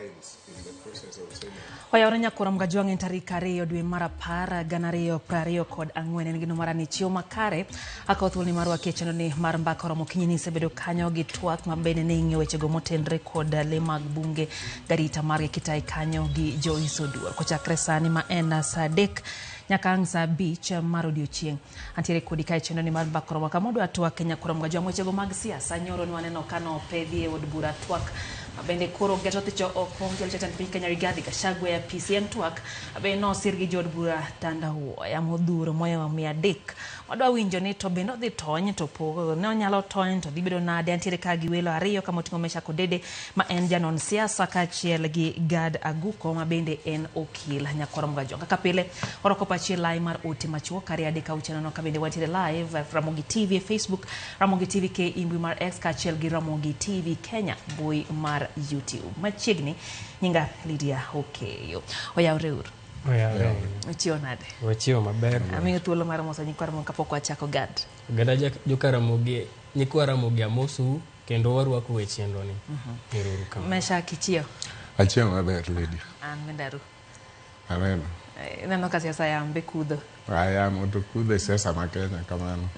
lines in the process of Senate. Oyawre nyakura mgajwang' en tarik 2 dwe mar 10 2024 en gino marani chiwo makare aka thuolni marwa kecheno ni mar mbaka romo kinyi ni sebedo kanyo gi twak mabende ne ing'e wechego motenre kod le mag bunge garita margi kitai kanyo gi Joyce Oduor kochakre sani ma en saa 3 nyaka ang' saa 5 mar odiochieng' antiere kodi kae chendo ni mar mbaka romo kamodwa twak nyakura mgajwang' wechego mag siasa nyoro nwaneno kano pedhi e od bura twak bende koro geto thicho okongel chatand piny Kenya Rigathi Gachagua ya PCN twak be no sirgi jod bura Tandahouo ya modhuro moyo 300 wadwa winjo ni to bende odhi tony to po ne onyalo tony to dhibedo nade antiere ka gi welo ariyo kama oting'o Mesha Kodede ma en janon siasa kaachiel gi Gad Aguko ma bende en okil nyakoro mgajwang' kaka pile oroko pachi live mar ote machuo kari adeka uchenono ka bende wantiere live Ramogi TV Facebook Ramogi TV ke imbui mar X kaachiel gi Ramogi TV Kenya mbui mar YouTube machiegni nyinga Lydia Okeyo oyawre uru Ochio nade? Ochio maber. Amiyo thuolo mar moso nyikwara mo kapok wachako Gad. Gada jokaramogi nyikwara mogi amosu kendo warwako wechenro ni. Ero kama. Mesha Kichio. Achio maber Lydia. An mendaru. Amen. Neno ka siasa yambe kudho. Aya moto kudho siasa ma Kenya kamano.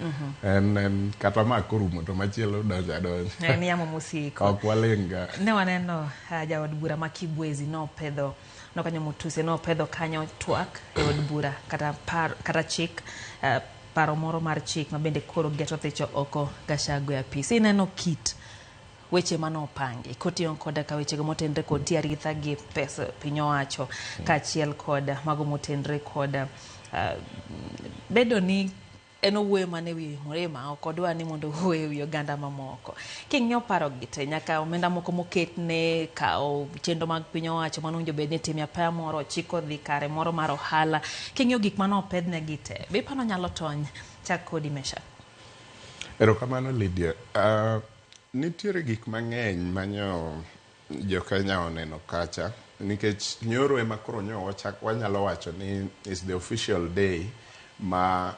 En kata ma korumo to machielo donja. Ni yamo musiko. Ok walenga. Ne waneno jaod bura ma Kibwezi no pedho no kanyo mutuse no pedho kanyo twak e od bura kata chik paro moro mar chik ma bende koro geto thicho oko Gachagua ya PC neno kit weche mano pangi kotiyo koda ka weche gomotenre kod tiaritha gi pesa piny owacho kaachiel kod mago motenre kod bedo ni eno wuoyo mane wi Mrema okodwa ni mondo wuoyo wi oganda mamoko king'yo paro gite nyaka omenda moko moket ne kao chendo mag piny owacho manonjo bed ne timia pa moro chiko dhi kare moro mar ohala king'yo gik mano pedne gite be pano nyalo tony chak kodi Mesha. Erokamano Lydia. Nitiere gik mang'eny manyo jo Kenya oneno kacha nikech nyoro ema koro nyo wanyalo wacho ni is the official day ma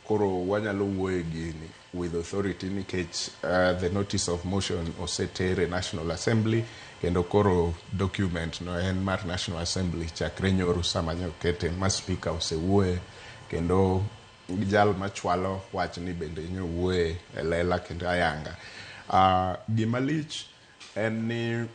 koro wanyalo wuoye gini with authority nikech the notice of motion osetere National Assembly kendo koro document no en mar National Assembly chakre nyoro sama nyo kete ma speaker osewuoye kendo jal machwalo wach ni bende nyo wuoye elela kendo ayanga. Gima lich en ni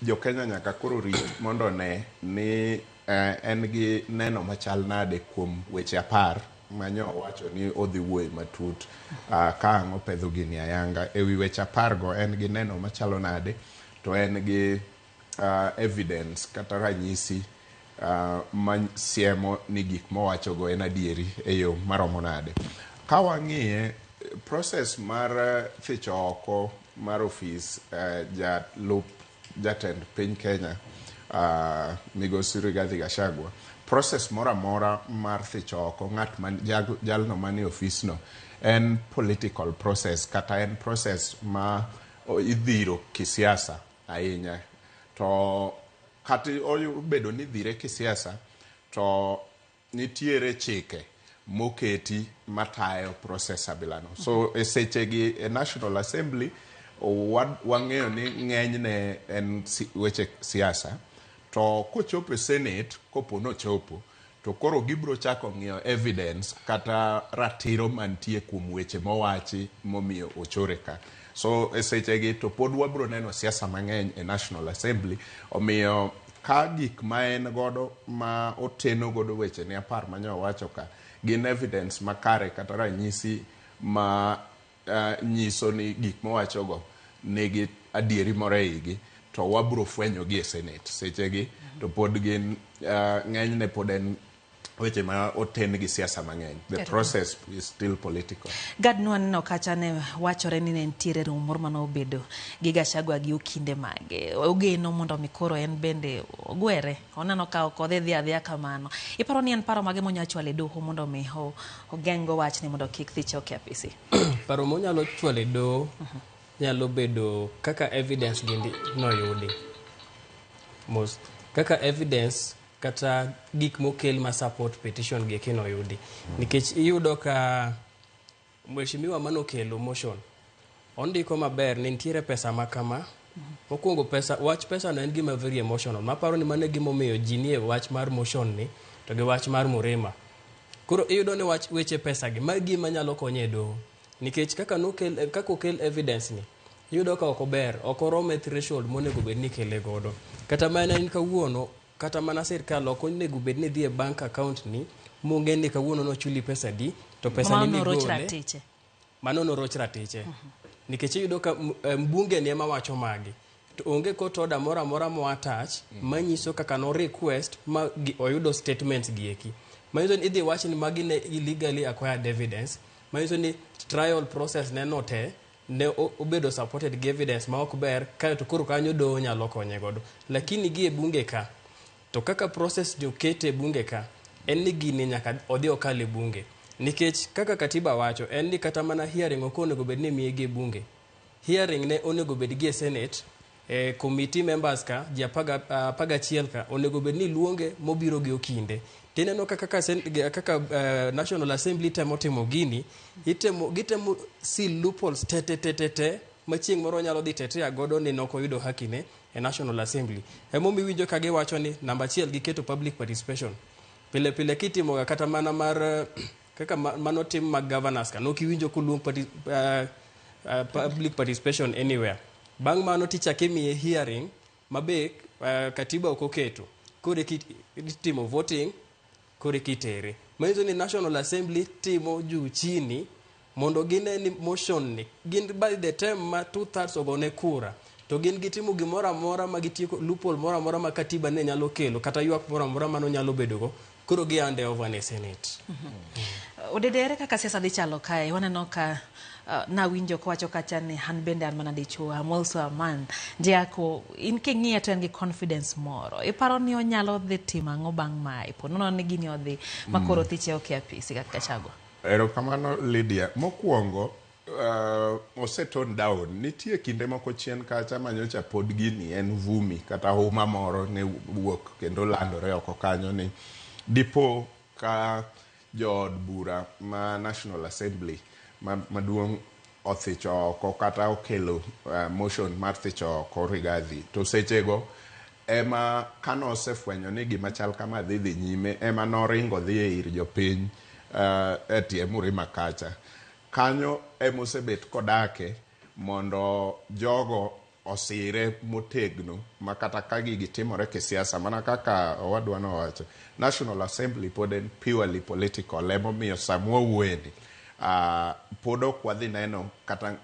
jo Kenya nyaka koro rit mondo ne ni en gi neno machal nade kuom weche 10 manyo wacho ni odhi wuoye matut ka ang'o pedho gini ayanga ewi weche 10 go en gi neno machalo nade to en gi evidence kata ranyisi siemo ni gik mowacho go en adieri e yo maromo nade ka wang'iye process mar thicho oko mar office jatend piny Kenya Migosi Rigathi Gachagua process mora mar thicho oko ng'at man jalno mani office no en political process kata en process ma idhiro kisiasa ahinya to kata obedo ni dhire kisiasa to nitiere chike moketi matayo process abilano so esechegi e National Assembly wang'eyo ni ng'enyne en weche siasa to kochopo e Senate kopono chopo to koro gibro chako ng'iyo evidence kata ratiro mantie kuom weche mowachi momiyo ochore ka so esechegi to pod wabro neno siasa mang'eny e National Assembly omiyo ka gik ma en godo ma oteno godo weche ne 10 manyo wacho ka gin evidence makare kata ranyisi ma nyiso ni gik mowacho go negi adieri moro eigi to wabro fwenyo gi e Senate sechegi to pod gin ng'enyne pod en weche ma oten gi siasa mang'eny. The process is still political. Gad no kacha ne wachore ni nentiere rumor mano obedo gi Gachagua gi okinde mage ogeno mondo mikoro en bende ogwere onano ka okodhe dhia kamano iparo ni en paro mage monyachwale doho mondo mi ogengo wach ni mondo kik thicho ke PC. Paro monyalo chwale doho nyalo bedo kaka evidence gindi no yudi most kaka evidence kata gik mokel ma support petition gi kino yudi nikech iyudo ka mheshimiwa manokelo motion ondiko maber ni nitiere pesa makama mokwongo wach pesa no en gima very emotional. Maparo ni mane gimomiyo ji nie wach mar motion ni to gi wach mar Murima. Koro iyudo ni weche pesa gi ma gima nyalo konyo e doho. Nikech kaka okel evidence ni iyudo ka ok ober, ok orome threshold monego bed ni kele godo. Kata mana in kawuono, kata mana sirkal ok onego bed ni dhi e bank account ni monge ni kawuono no chuli pesa di to pesa ni gole. Mano no roch ratiche. Nikech iyudo ka mbunge ni ema wacho magi. To onge court order mora mo attach manyiso kaka no request ma oyudo statements gi eki. Manyiso ni idhi wach ni magi ne illegally acquired evidence. Manyiso ni trial process ne note ne obedo supported gi evidence ma ok ber ka to koro kanyo do nyalo konye godo. Lakini gi e bunge ka to kaka process jo kete bunge ka en ni gini nyaka odhi okale bunge. Nikech kaka katiba wacho en ni kata mana hearing ok onego bed ni miye gi bunge. Hearing ne onego bed gi e Senate, committee members ka ji apaga chiel ka onego bed ni luonge mobiro gi okinde. Tineno kaka National Assembly timo gini, gitemo seal loopholes te machieng moro nyalo dhi tete agodo ni noko yudo hakine e National Assembly. Emomi winjo ka giwacho ni namba 1 giketo public participation. Pile kitimo kata mana mar kaka mano tim mag governors ka nokiwinjo kuluong public participation anywhere. Bang mano tichake miye hearing mabe katiba ok oketo. Kore kitimo voting kore kitere. Manyiso ni National Assembly timo juu chini mondo gine ni motion ni gin by the time ma 2/3 ogone kura to gin gitimo gimora mora ma gitieko loophole mora ma katiba ne nyalo kelo kata ywak mora mano nyalo bedogo koro giande over ne Senate. Odedere kaka siasa dhi chalo kae waneno ka na winjo kwacho kacha ni han bende an mana dichuo also a man Jako in king'iya to en gi confidence moro iparo ni onyalo dhi timo ang'o bang' mae po nono ni gini odhi makoro thiche okia pisi kaka Chagwa. Erokamano Lydia, mokwongo osetone down. Nitie kinde moko chien kacha manyocha pod gini en vumi kata huma moro ne wuok kendo landore oko kanyo ni dipo ka jood bura ma National Assembly maduong' othicho oko kata okelo motion mar thicho oko Rigathi to sechego ema kano osefwenyo ni gima chal kama dhi nyime ema noringo dhi e ir jopiny etie Murima kacha kanyo emosebet kodake mondo jogo osire motegno makata ka gigi timore kisiasa mana kaka owadwa nowacho National Assembly pod en purely political emomiyo samwa wueni pod ok wadhi neno kata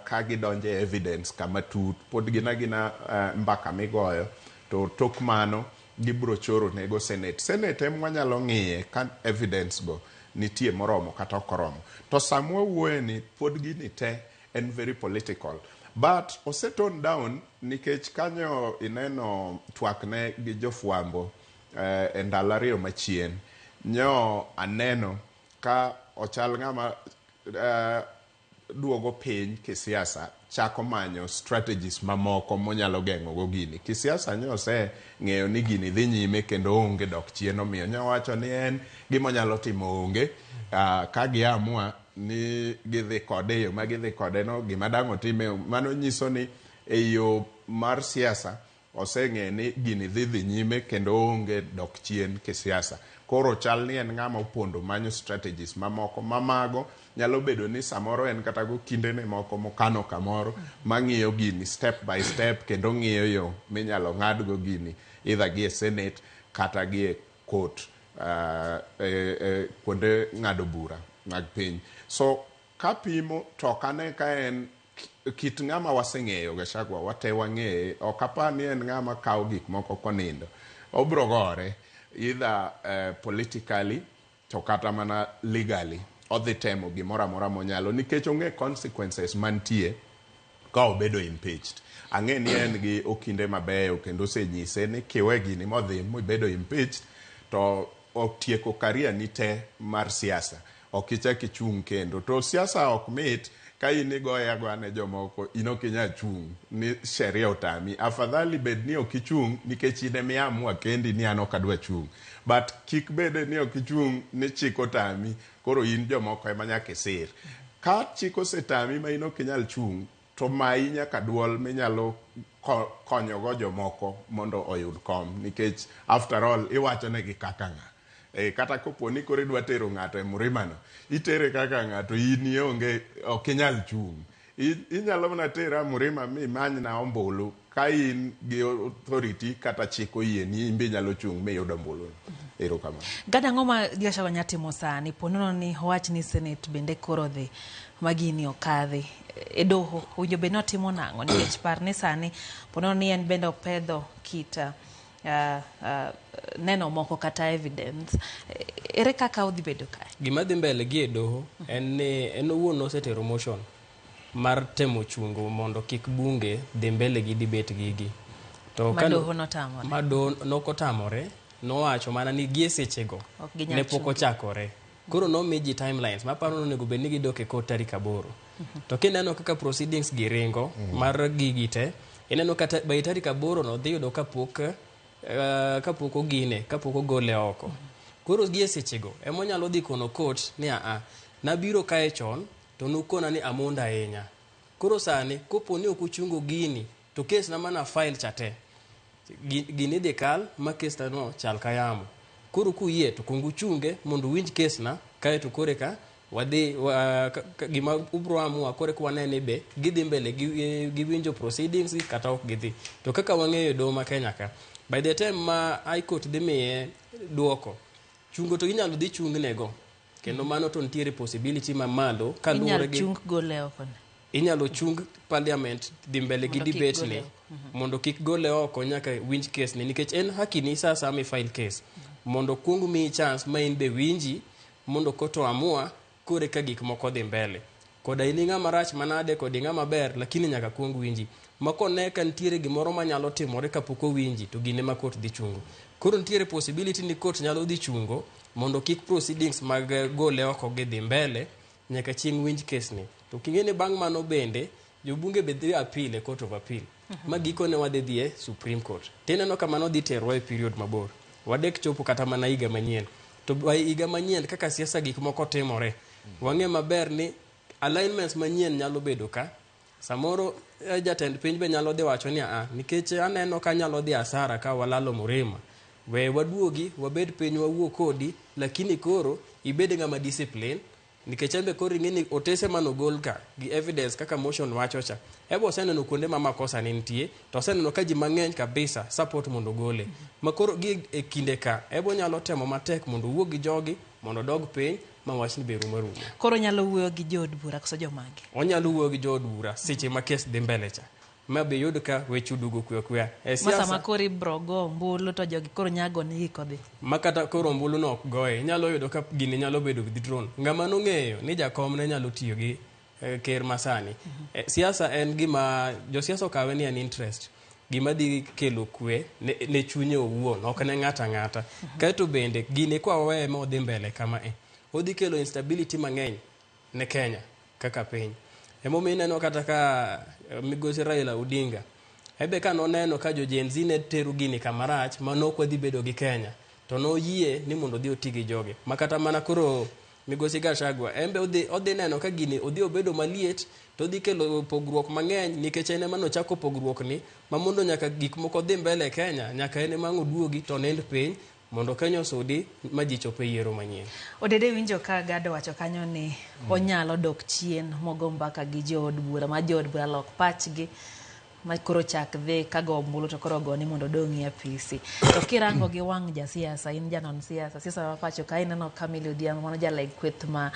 ka gidonje evidence kama tut pod gina mbaka migoyo to tok mano gibro choro nego Senate em wanyalo ng'iye kan evidence go nitie moromo kata okoromo to samwa wueni pod gini te en very political but osetone down nikech kanyo ineno twakne gi jofwambo e ndalo ariyo machien nyo aneno ka ochal ng'ama duogo piny kisiasa chako manyo strategies mamoko monyalo geng'o go gini kisiasa nyo se ng'eyo ni gini dhi nyime kendo onge dok chien omiyo nyo wacho ni en gimonyalo timo onge ka giamua ni gidhi kode yo ma gidhi kode no gima dang'o time mano nyiso ni e yo mar siasa oseng'e ni gini dhi nyime kendo onge dok chien kisiasa koro chal ni en ng'ama opondo manyo strategies mamoko mamago nyalo bedo ni samoro en kata go kindene moko mokano kamoro mang'iyo gini step by step kendo ng'iyo yo minyalo ng'adgo gini either gi e Senate kata gi e court kuonde ng'ado bura mag piny so kapimo to kane ka en kit ng'ama waseng'eyo Gachagua wate wang'eye ok apar ni en ng'ama kawo gik moko konindo obro gore either politically to kata mana legally odhi temo gimora mora monyalo nikech ong'e consequences mantie ka obedo impeached ang'e ni en gi okinde mabeyo kendo osenyise ni kiwe gini modhi mobedo impeached to otieko karia ni te mar siasa ok ichak ichung' kendo to siasa ok mit ka in igoye agwane jomoko ok inyal chung' ni sheria otami afadhali bed ni ok ichung' nikech ine miamua kendi ni an ok adwa chung' but kik bede ni ok ichung' ni chik otami koro in jomoko ema nyaka isir ka chik osetami ma in ok inyal chung' to mai nyaka duol minyalo konyogo jomoko mondo oyud kom, nikech after all iwacho negi kaka ng'a. Kata kopo ni koro idwa tero ng'ato e Murimano, itere kaka ng'ato, in ionge, ok inyal chung'. Inyalo mana tera Murima mi manyna ombulu, ka in gi authority kata chik oyieni, imbe nyalo chung' miyud ombulu. Erokamano. Gada ng'oma Gachagua nyatimo sani, ponono ni owach ni Senate bende koro dhi magini okadhi e doho, owinjo bende otimo nang'o, nikech par ni sani ponono ni en bende opedho kita neno moko kata evidence. Ere kaka odhi bedo kae? Gima dhi mbele gi e doho en ni en owuon osetero motion mar temo chungo mondo kik bunge dhi mbele gi debate gigi. To Madoho notamore. Madoho nokotamore, nowacho mana ni gie sechego ne pok ochakore. Koro nomi ji timelines maparo onego bed ni gidok e court tarik 8. To kineno kaka proceedings gi ringo mar gigi te, ineno kata by tarik 8 no dhi yudo kapok ogole oko. Koro gie sechego emonyalo dhi kono court ni nabiro kae chon to nukona ni amonda ahinya. Koro sani kopo ni ok ochungo gini to kes na mana file chate. Gini dhi kal ma kes no chal kayamo. Koro kuyie to kungu chunge mondo winj kes na kae to kore ka wadhi gima ubro amua kore kwa nene be gidhi mbele gi winjo proceedings kata ok gidhi. To kaka wang'eyo do ma Kenya ka, by the time ma High Court dhi miye duoko, chungo to inyalo dhi chungnego. Kendo mano to nitiere possibility ma malo kaluwore gi inyalo chung gole oko. Inyalo chung parliament dhi mbele gi debate ni mondo kik gole oko nyaka winj case ni, nikech en haki ni sasa mi file case mondo kungu mi chance ma in be winji mondo koto amua kore ka gik moko dhi mbele. Koda ini ng'ama rach manade kod ng'ama ber, lakini nyaka kungu winji. Makone ka nitiere gimoro manyalo timore kapok owinji to gine ma court dhi chungo. Koro nitiere possibility ni court nyalo dhi chungo mondo kik proceedings mag gole oko gi dhi mbele nyaka chieng' winj case ni. To king'ene bang' mano bende jobunge be dhi appeal e Court of Appeal. Ma gikone wadhi dhi e Supreme Court. Tineno ka mano dhi terwa e period mabor. Wadek chopo kata mana higa manyien. To higa manyien kaka siasa gik moko timore, wang'e maber ni alignments manyien nyalo bedo ka. Samoro jatend piny be nyalo dhi wacho ni nikech aneno ka nyalo dhi asara ka walalo Murima, we waduogi wabed piny wawuo kodi, lakini koro ibed ng'ama discipline, nikech embe koro ing'eni otese manogol ka gi evidence kaka motion wacho cha. Ebo oseneno kuonde ma makosa ni nitie, to oseneno ka ji mang'eny kabisa support mondo gole. Makoro gi e kinde ka ebo nyalo temo matek mondo wuo gi jogi mondo dog piny ma wach ni be rumo. Koro nyalo wuoyo gi jood bura koso jomagi. Onyalo wuoyo gi jood bura seche ma kes dhi mbele cha. Ma be yud ka weche dugo kwe. Masa makori brogo mbulu to jogi koro nyago ni kodhi. Makata koro mbulu no ok goye, nyalo yudo ka gini nyalo bedo gi drone. Ng'ama nong'eyo ni jakom ne nyalo tiyo gi ker masani. Siasa en gima josiasa okawe ni an interest. Gima dhi kelo kwe ne chunye owuon, ok ne ng'ata. Kaeto bende gini kwa wawe ma odhi mbele kama odhi kelo instability mang'eny ne Kenya kaka piny. Emomiyo ineno kata ka migosi Raila Odinga ebe ka noneno ka jo Gen Z ne tero gini kamarach manok dhi bedo gi Kenya, to noyie ni mondo dhi oti gi joge. Makata mana koro migosi Gachagua embe odhi neno ka gini odhi obedo maliet, to dhi kelo pogruok mang'eny, nikech ene mano chako pogruok ni ma mondo nyaka gik moko dhi mbele Kenya, nyaka ene mango duogi to nend piny mondo Kenya osudi ma ji chope yiero manyien. Odede winjo ka Gado wacho kanyo ni onyalo dok chien mogo mbaka gi jood bura, ma jood bura lok pachgi ma koro chak dhi kago ombulu to koro goni mondo dong'i apisi. To kirango gi wang' jasiasa, in janon siasa wapacho ka ineno Camille Odhiambo mano jaleg kweth ma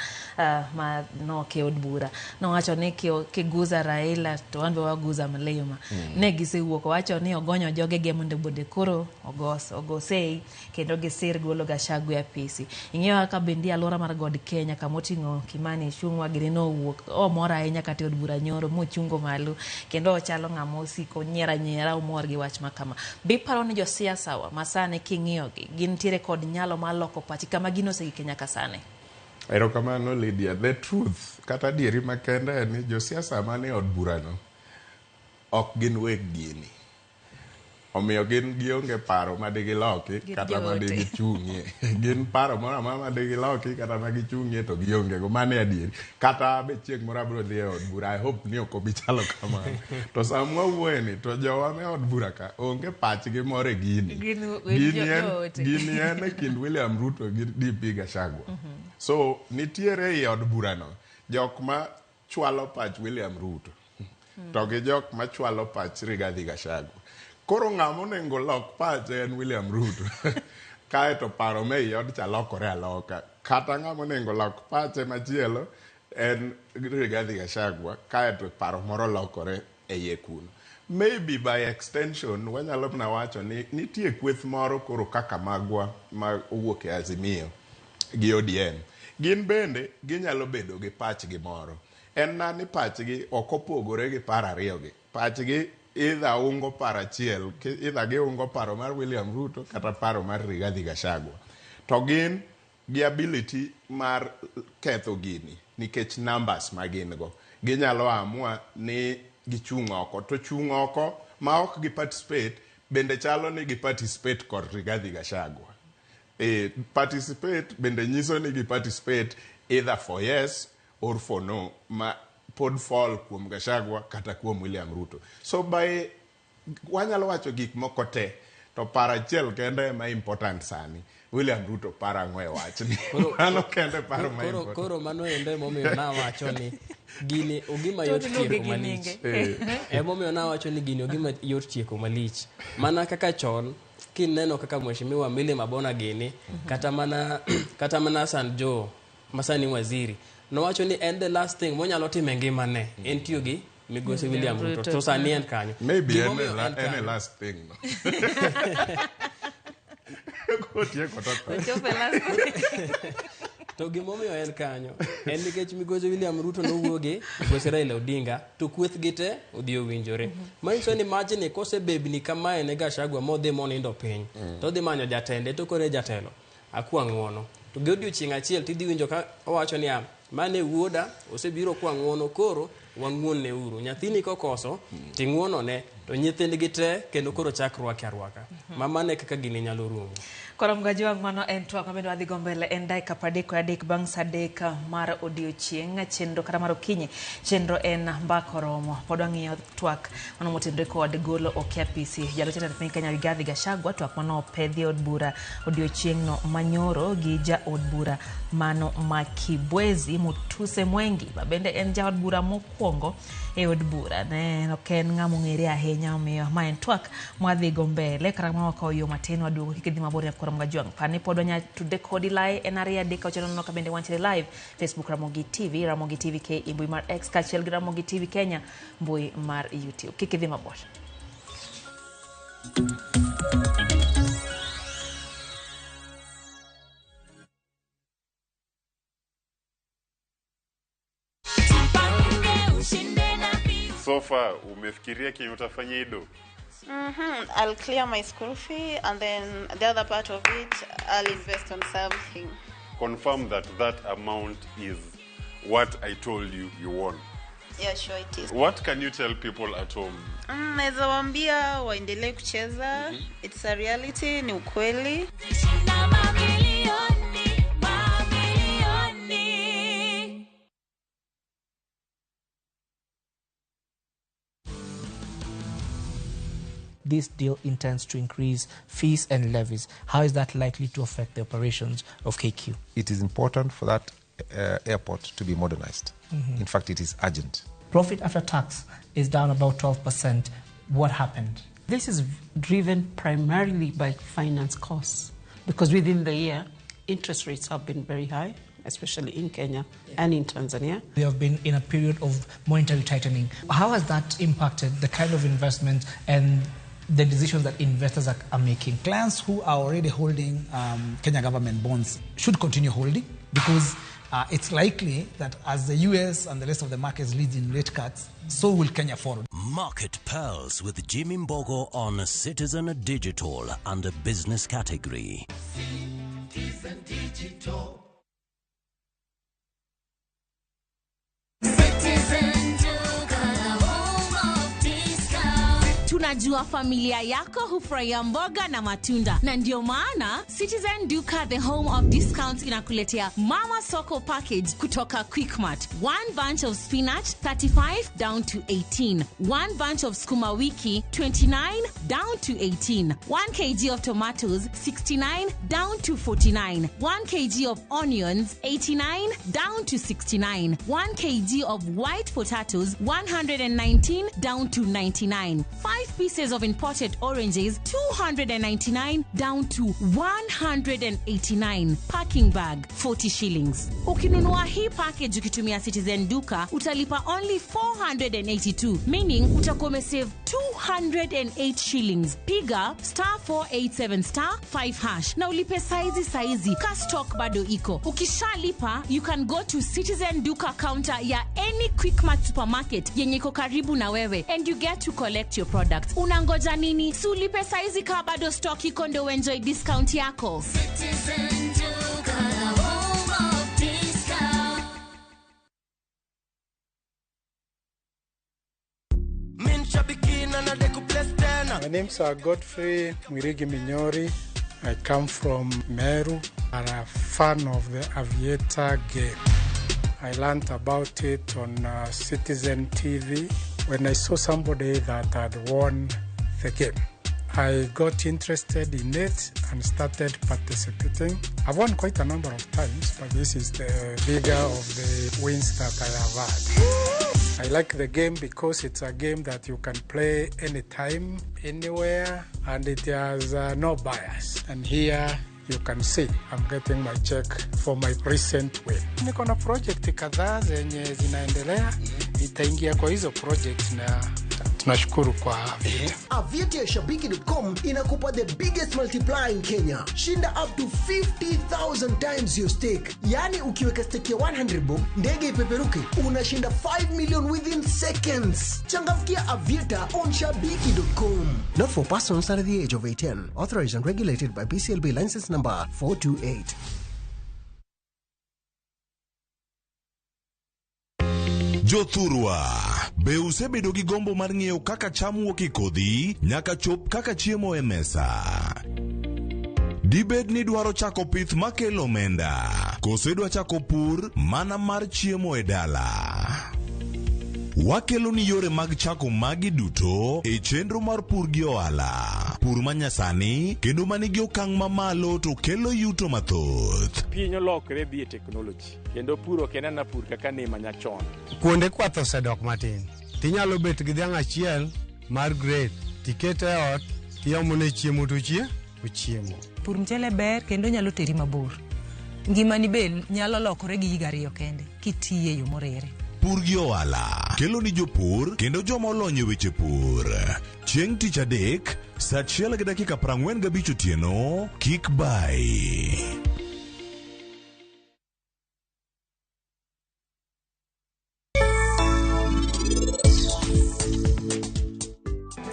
no ke od bura. No wacho ni kiguza Raila to wanbe waguza Mlima. Ne gisewuok wacho ni ogonyo joge ge mondo bode koro ogosei kendo gisir golo Gachagua apisi. Ing'eyo ka bendi alora mar God Kenya kamoting'o Kimani Ichung'wa gini no wuok mora ahinya kata od bura nyoro mochungo malo kendo ochalo ng'amo siko nyera umor gi wach makama. Bi paro ni josiasa wa masane king'iyo gin tiere kod nyalo maloko pachi kama gino segi Kenya kasane. Erokamano Lydia. The truth kata dieri makende ni josiasa mane od burano ok gin weg gini. omiyo gin gionge paro madigiloki kata madigichung'ie gin paro moro amora madigiloki kata magichung'ie to gionge go mane adieri kata be chieng' moro abiro dhi e od bura I hope ni ok obi chalo kamano to sama wawuoyeni to jowa me od bura ka onge pachgi moro e gini en e kind William Ruto gi DP Gachagua so nitiere i od burano jok ma chwalo pach William Ruto to gi jok ma chwalo pach Rigathi Gachagua koro ng'ama onego lok pach en William Ruto kae to paro me iod cha lokore aloka kata ng'ama onego lok pache machielo en Rigathi Gachagua kae to paro moro lokore e iye kuno maybe by extension wanyalo na wacho ni nitie kweth moro koro kaka magwa ma owuok e Azimio gi ODM gin bende ginyalo bedo gi pachgi moro en nani pachgi ok opogore gi par ariyogi pachgi either ungo paro achiel either giungo paro mar William Ruto kata paro mar Rigathi Gachagua to gin gi ability mar ketho gini nikech numbers ma gin go ginyalo amua ni gichung' oko to chung' oko ma ok gi participate bende chalo ni gi participate kod Rigathi Gachagua participate bende nyiso ni gi participate either for yes or for no ma pod fall kuom Gachagua kata kuom William Ruto so by wanyalo wacho gik moko te to para achiel kende ma important sani William Ruto para ng'we wach ni mano kende paro ma important koro mano ende momiyo na wacho ni gini ogima yot tieko malich momiyo na wacho ni gini ogima yot tieko malich mana kaka chon kineno kaka mheshimiwa Millie Mabona gini kata mana Sanjo masani waziri no wacho ni and the last thing monyalo time ngimane en tiyo gi migosi William Ruto to sani en kanyo maybe any last thing no to gimomiyo en kanyo en nikech migosi William Ruto nowuoge migosi Raila Odinga to kweth gite odhi owinjore manyiso ni imagine kose bebni kamae ne Gachagua modhi monindo piny to dhi manyo jatende to kore jatelo akwa ng'wono to gi odiochieng' achiel tidhi winjo ka owacho ni mane wuoda osebiro kwa ng'wono koro wang'won ne uru nyathini kokoso ting'wono ne to nyithindgi te kendo koro chakruak arwaka mamane kaka gini nyalo rumo koro mgajiwa mano en twak mabendo adhi go mbele en dakika 33 bang' saa 3 mar odiochieng' chenro kata mar okinyi chenro en mbako romo pod wang'iyo twak mano motenore kod golo okiapisi jalotenda piny Kenya Rigathi Gachagua twak mano opedhi od bura odiochieng' no manyoro gi ja od bura mano Makibwezi Mutuse Mwengi mabende en ja od bura mokwongo e od bura ne ken ng'ama ong'ere ahinya omiyo ma en twak mwadhi go mbele kata ma wakawo yo matin waduogo kikidhi mabor ya koro mgajuang pani pod wanya tude kodi lai en aria deka ochano no kabende wanchire live Facebook Ramogi TV ke mbui mar X kachiel gi Ramogi TV Kenya mbui mar YouTube kikidhi mabor So far, umefikiria kenye utafanya ido? I'll clear my school fee and then the other part of it, I'll invest on something. Confirm that amount is what I told you won. Yeah, sure it is. What can you tell people at home? Naweza waambia waendelee kucheza. It's a reality, ni ukweli. This deal intends to increase fees and levies. How is that likely to affect the operations of KQ? It is important for that airport to be modernized. In fact, it is urgent. Profit after tax is down about 12%. What happened? This is driven primarily by finance costs because within the year, interest rates have been very high, especially in Kenya and in Tanzania. We have been in a period of monetary tightening. How has that impacted the kind of investment and the decisions that investors are making? Clients who are already holding Kenya government bonds should continue holding because it's likely that as the US and the rest of the markets lead in rate cuts, so will Kenya follow. Market Pearls with Jimmy Mbogo on Citizen Digital under business category. Citizen Digital. Tunajua familia yako hufurahia mboga na matunda, na ndio maana Citizen Duka, the home of discounts, inakuletea Mama Soko package kutoka Quickmart. 1 bunch of spinach 35 down to 18. 1 bunch of sukuma wiki 29 down to 18. 1 kg of tomatoes 69 down to 49. 1 kg of onions 89 down to 69. 1 kg of white potatoes 119 down to 99. 5 pieces of imported oranges 299 down to 189. Packing bag 40 shillings. Ukinunua hii package ukitumia Citizen Duka utalipa only 482, meaning utakuwa umesave 208 shillings. Piga *487*5# na ulipe saizi ka stock bado iko. Ukishalipa, you can go to Citizen Duka counter ya any Quickmart supermarket yenye iko karibu na wewe and you get to collect your products. Unangoja nini? Si ulipe saizi ka bado stock iko ndo enjoy discount yako. Citizen Duka, home of discount. My name is Godfrey Mwirigi Minyori. I come from Meru. I'm a fan of the Aviator game. I learned about it on Citizen TV when I saw somebody that had won the game. I got interested in it and started participating. I've won quite a number of times, but this is the bigger of the wins that I have had. I like the game because it's a game that you can play anytime, anywhere, and it has no bias. And here you can see I'm getting my check for my recent win. Niko na project kadhaa zenye zinaendelea, itaingia kwa hizo project na tunashukuru kwa Aviator. Aviator Shabiki.com inakupa the biggest multiplier in Kenya. Shinda up to 50,000 times your stake. Yani ukiweka stake ya 100 bob, ndege ipeperuke, unashinda 5 million within seconds. Changamkia Aviator on Shabiki.com. Not for persons under the age of 18. Authorized and regulated by BCLB license number 428. Jothurwa be usebedo gi gombo mar ng'eyo kaka cham wuok e kodhi nyaka chop kaka chiemo e mesa. Dibed ni dwaro chako pith makelo omenda, kose dwa chako pur mana mar chiemo e dala. Wakelo ni yore mag chako magi duto e chenro mar pur gi ohala. Pur manyasani kendo manigi okang' mamalo to kelo yuto mathoth. Piny olokre dhi e technology kendo puro kenana pur kaka ne manyachon. Kuonde kwath osedok matin. Tinyalo bet gi dhiang' achiel mar grade tikete e ot tiomone chiemo to chiemo. Pur mchele ber kendo nyalo teri mabor. Ngimani be nyalo lokore gi higa 2 kende kitiye yo morere. Pur gi ohala kelo ni jopur kendo joma olony e weche pur. Chieng' tich adek saa 1:45 otieno, kik bai.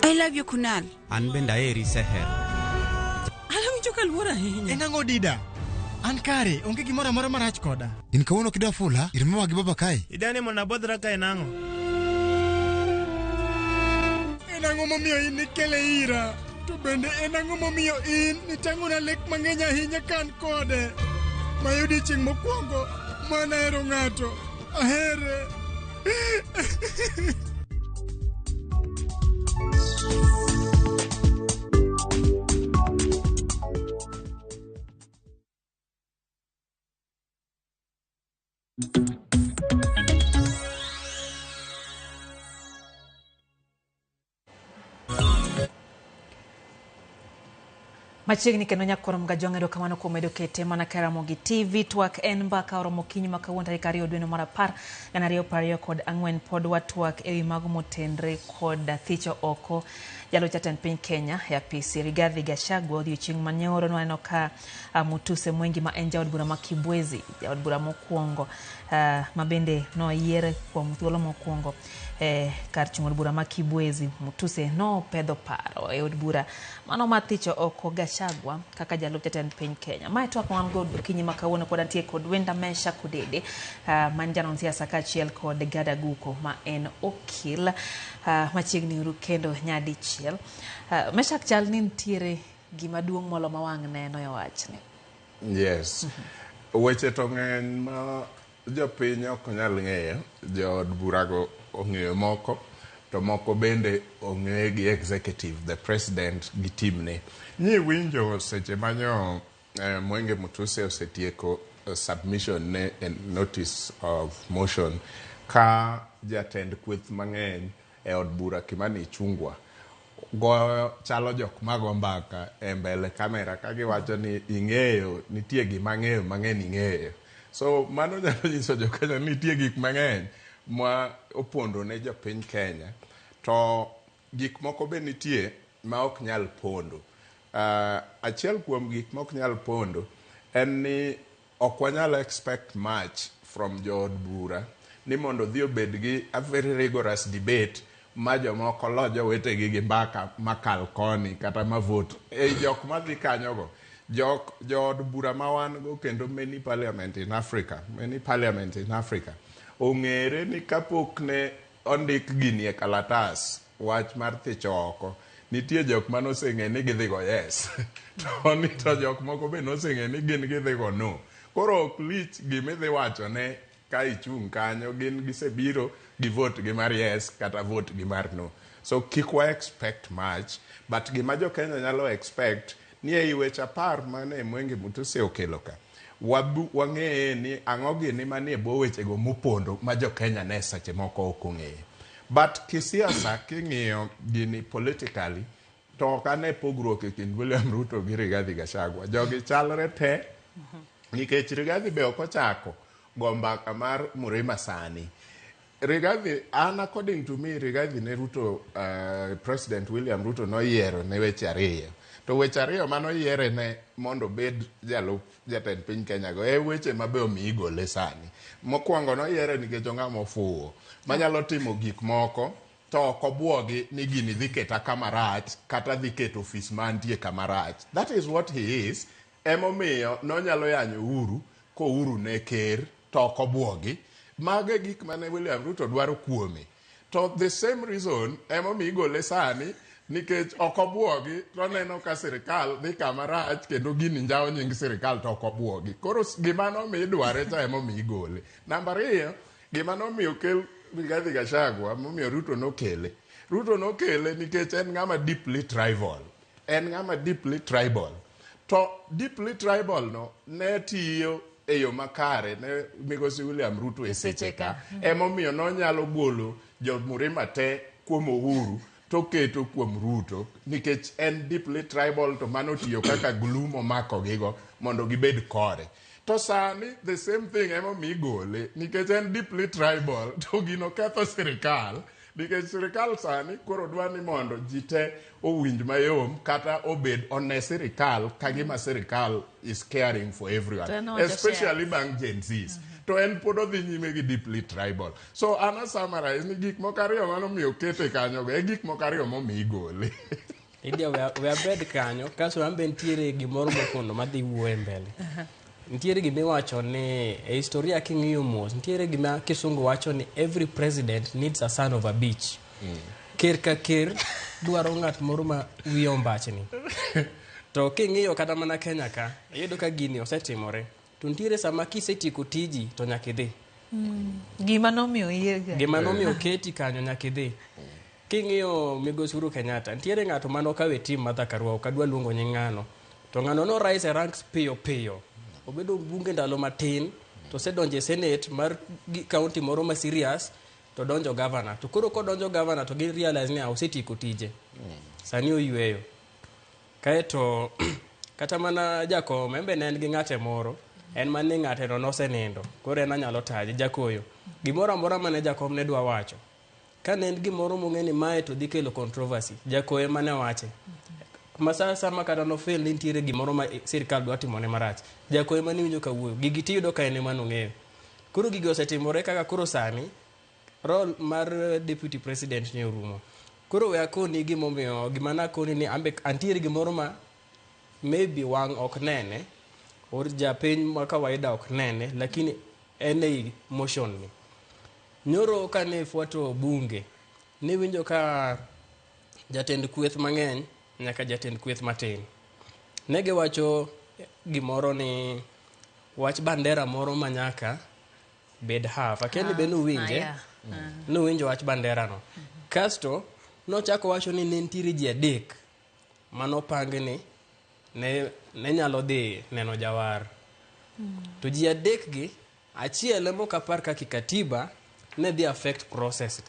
I love you, Kunal. An benda eri seher. Alam joka luora hinya. Enango dida. An kare, onge gimora mora marach koda. In kawuono kidwa fula, irmama gi baba kai. Idane mona bodra kai nango. Enango momiyo in nikele ira. To bende enango momiyo in nitangona lek mang'enya hinya kan kode. Mayudi chieng' mokwongo mana ero ng'ato. Ahere. Machiegni kendo nyakoro mgajong edo kamano kuom medo kete mana kera mogi TV twak en mbaka oromo kinyi makawuon tarik 2 dwe mar 10 2024 pod watwak ewi mago motenre kod thicho oko jalo jatend piny Kenya ya PC Rigathi Gachagua odiochieng' manyoro nwaneno ka Mutuse Mwengi ma en jaod bura ma Kibwezi, jaod bura mokwongo mabende no yiere kuom thuolo mokwongo kar chung' od bura ma Kibwezi Mutuse nopedho paro e od bura mano mathicho oko Gachagua kaka jalup jatend piny Kenya. Mae twak wan go okinyi ma kawuono pod antie kod Wenda Mesha Kudede man janon siasa kaachiel kod Gada Guko ma en okil machiegni uru kendo nyadichiel. Mesha chal ni nitiere gima duong' molo ma wang' neno e wachni. Yes. Weche to ng'eny ma jopiny ok nyal ng'eyo, jood burago ong'eyo moko, to moko bende ong'eye gi executive, the president gi timne. Nyi winjo seche manyo Mwenge Mutuse osetieko submission ne notice of motion ka jatend kweth mang'eny e od bura Kimani Ichung'wah go chalo jok mago mbaka e mbele kamera ka giwacho ni ing'eyo nitie gima ng'eyo mang'eny ing'eyo. So mano nyalo nyiso jokenya nitie gik mang'eny ma opondo ne jopiny Kenya, to gik moko be nitie ma ok nyal pondo. Achiel kuom gik ma ok nyal pondo en ni ok wanyal expect much from jood bura ni mondo dhi obed gi a very rigorous debate ma jomoko lo jowetegi gi mbaka makal koni kata ma vote jok madhi kanyogo jood bura ma wan go kendo many parliament in Africa ong'ere ni kapok ne ondik gini e kalatas wach mar thicho oko nitie jok manoseng'e ni gidhigo yes to nito jok moko be noseng'e ni gin gidhigo no. Koro ok lich gimidhi wacho ne ka ichung' kanyo gin gisebiro gi vote gi mar yes kata vote gi mar no. So kik wa expect much, but gima jo Kenya nyalo expect ni e weche apar mane Mwenge Mutuse okelo ka wang'eye ni ang'o gini manie bwo wechego mopondo ma jo Kenya ne seche moko ok ong'eyo. But kisiasa king'iyo gini politically to ok ane pogruok e kind William Ruto gi Rigathi Gachagua. Jogi chalre te nikech Rigathi be ok ochako go mbaka mar Murima sani. Rigathi, according to me, Rigathi ne Ruto, President William Ruto noyiero ne weche ariyo. To weche ariyo mano yiere ne mondo bed jalup jatend piny Kenya go weche mabe omi igole sani. Mokwongo noyiere nikech ong'ama ofuwo manyalo timo gik moko to ok obwogi ni gini dhi keta kama rach kata dhi keto ofis mantie kama rach. That is what he is. Emomiyo nonyalo yanyo Uhuru ko Uhuru ne ker to ok obwogi. Mage gik mane William Ruto dwaro kuome. To the same reason emomiyo igole sani nikech ok obwogi to neno ka sirikal dhi kama rach kendo gini njawo nying sirikal to ok obwogi. Koro gima nomiyo dware to emomiyo igole. Namba ariyo, gima nomiyo okel Rigathi Gachagua momiyo Ruto nokele. Ruto nokele nikech en ng'ama deeply tribal. To deeply tribal no ne tiyo e yo makare ne migosi William Ruto e seche ka. Emomiyo nonyalo golo jo Murima te kuom Uhuru to keto kuom Ruto nikech en deeply tribal to mano tiyo kaka glue momako gigo mondo gibed kore. To sani the same thing emomiyo igole nikech en deeply tribal to gino ketho sirikal nikech sirikal sani koro dwa ni mondo ji te owinj mayom kata obed one sirikal kagima sirikal is caring for everyone, especially bang Gen Zs. To en pod odhi nyime gi deeply tribal. So ana summarize ni gik moko ariyo manomiyo kete kanyo e gik moko ariyo momiyo igole. Idia we abed kanyo kaso ambe ntiere gimoro mokondo madhi wuoye mbele. Ntiere gima wacho ni e historia king'iyo mos ntiere gima kisungu wacho ni every president needs a son of a bitch. Ker ka ker dwaro ng'at moro ma wiye ombachni. To king'iyo kata mana Kenya ka iyudo ka gini osetimore. To ntiere sama kisetieko tiji to nyaka idhi. Gima nomiyo yiega. Gima nomiyo keti kanyo nyaka idhi. King'iyo Migosi Uhuru Kenyatta ntiere ng'ato manokawe tim Martha Karua ok adwa luongo nying ng'ano. To ng'ano no rise ranks piyo. Obedo bunge ndalo matin to sedonje senate mar county moro ma serious to donjo governor. To koro kodonjo governor to gi realize ni osetieko tije. Sani oyweyo. Kaeto kata mana Jakom embe ne en gi ng'ate moro en mane ng'ate no nosenindo. Koro en anyalo taje Jakoyo. Gimoro amora mane Jakom ne dwa wacho. Ka ne en gimoro mong'eni mae to dhi kelo controversy. Jakoyo mane wache. Masasa makata no fail ni ntiere gimoro ma sirikal dwa timone marach. Jakoyo mane winjo ka wuoyo. Gigi tiyudo ka ene mano ng'eyo. Koro gigi osetimore kaka koro sani role mar deputy president ne orumo. Koro we akoni gimomiyo gima nakoni ni antiere gimoro ma maybe wang' ok nene or japiny ma kawaida ok nene, lakini en ei motion ni. Nyoro kane fuato bunge ni winjo ka jatend kweth mang'eny nyaka jatend kweth matin. Nege wacho gimoro ni wach bandera moro manyaka bed half. Akendi be nuwinje. Nuwinjo wach bandera no. Kasto nochako wacho ni nentiere ji adek manopang ni ne nyalo dhi neno jawar. To ji adek gi achiel mokapar kaki katiba ne dhi affect process.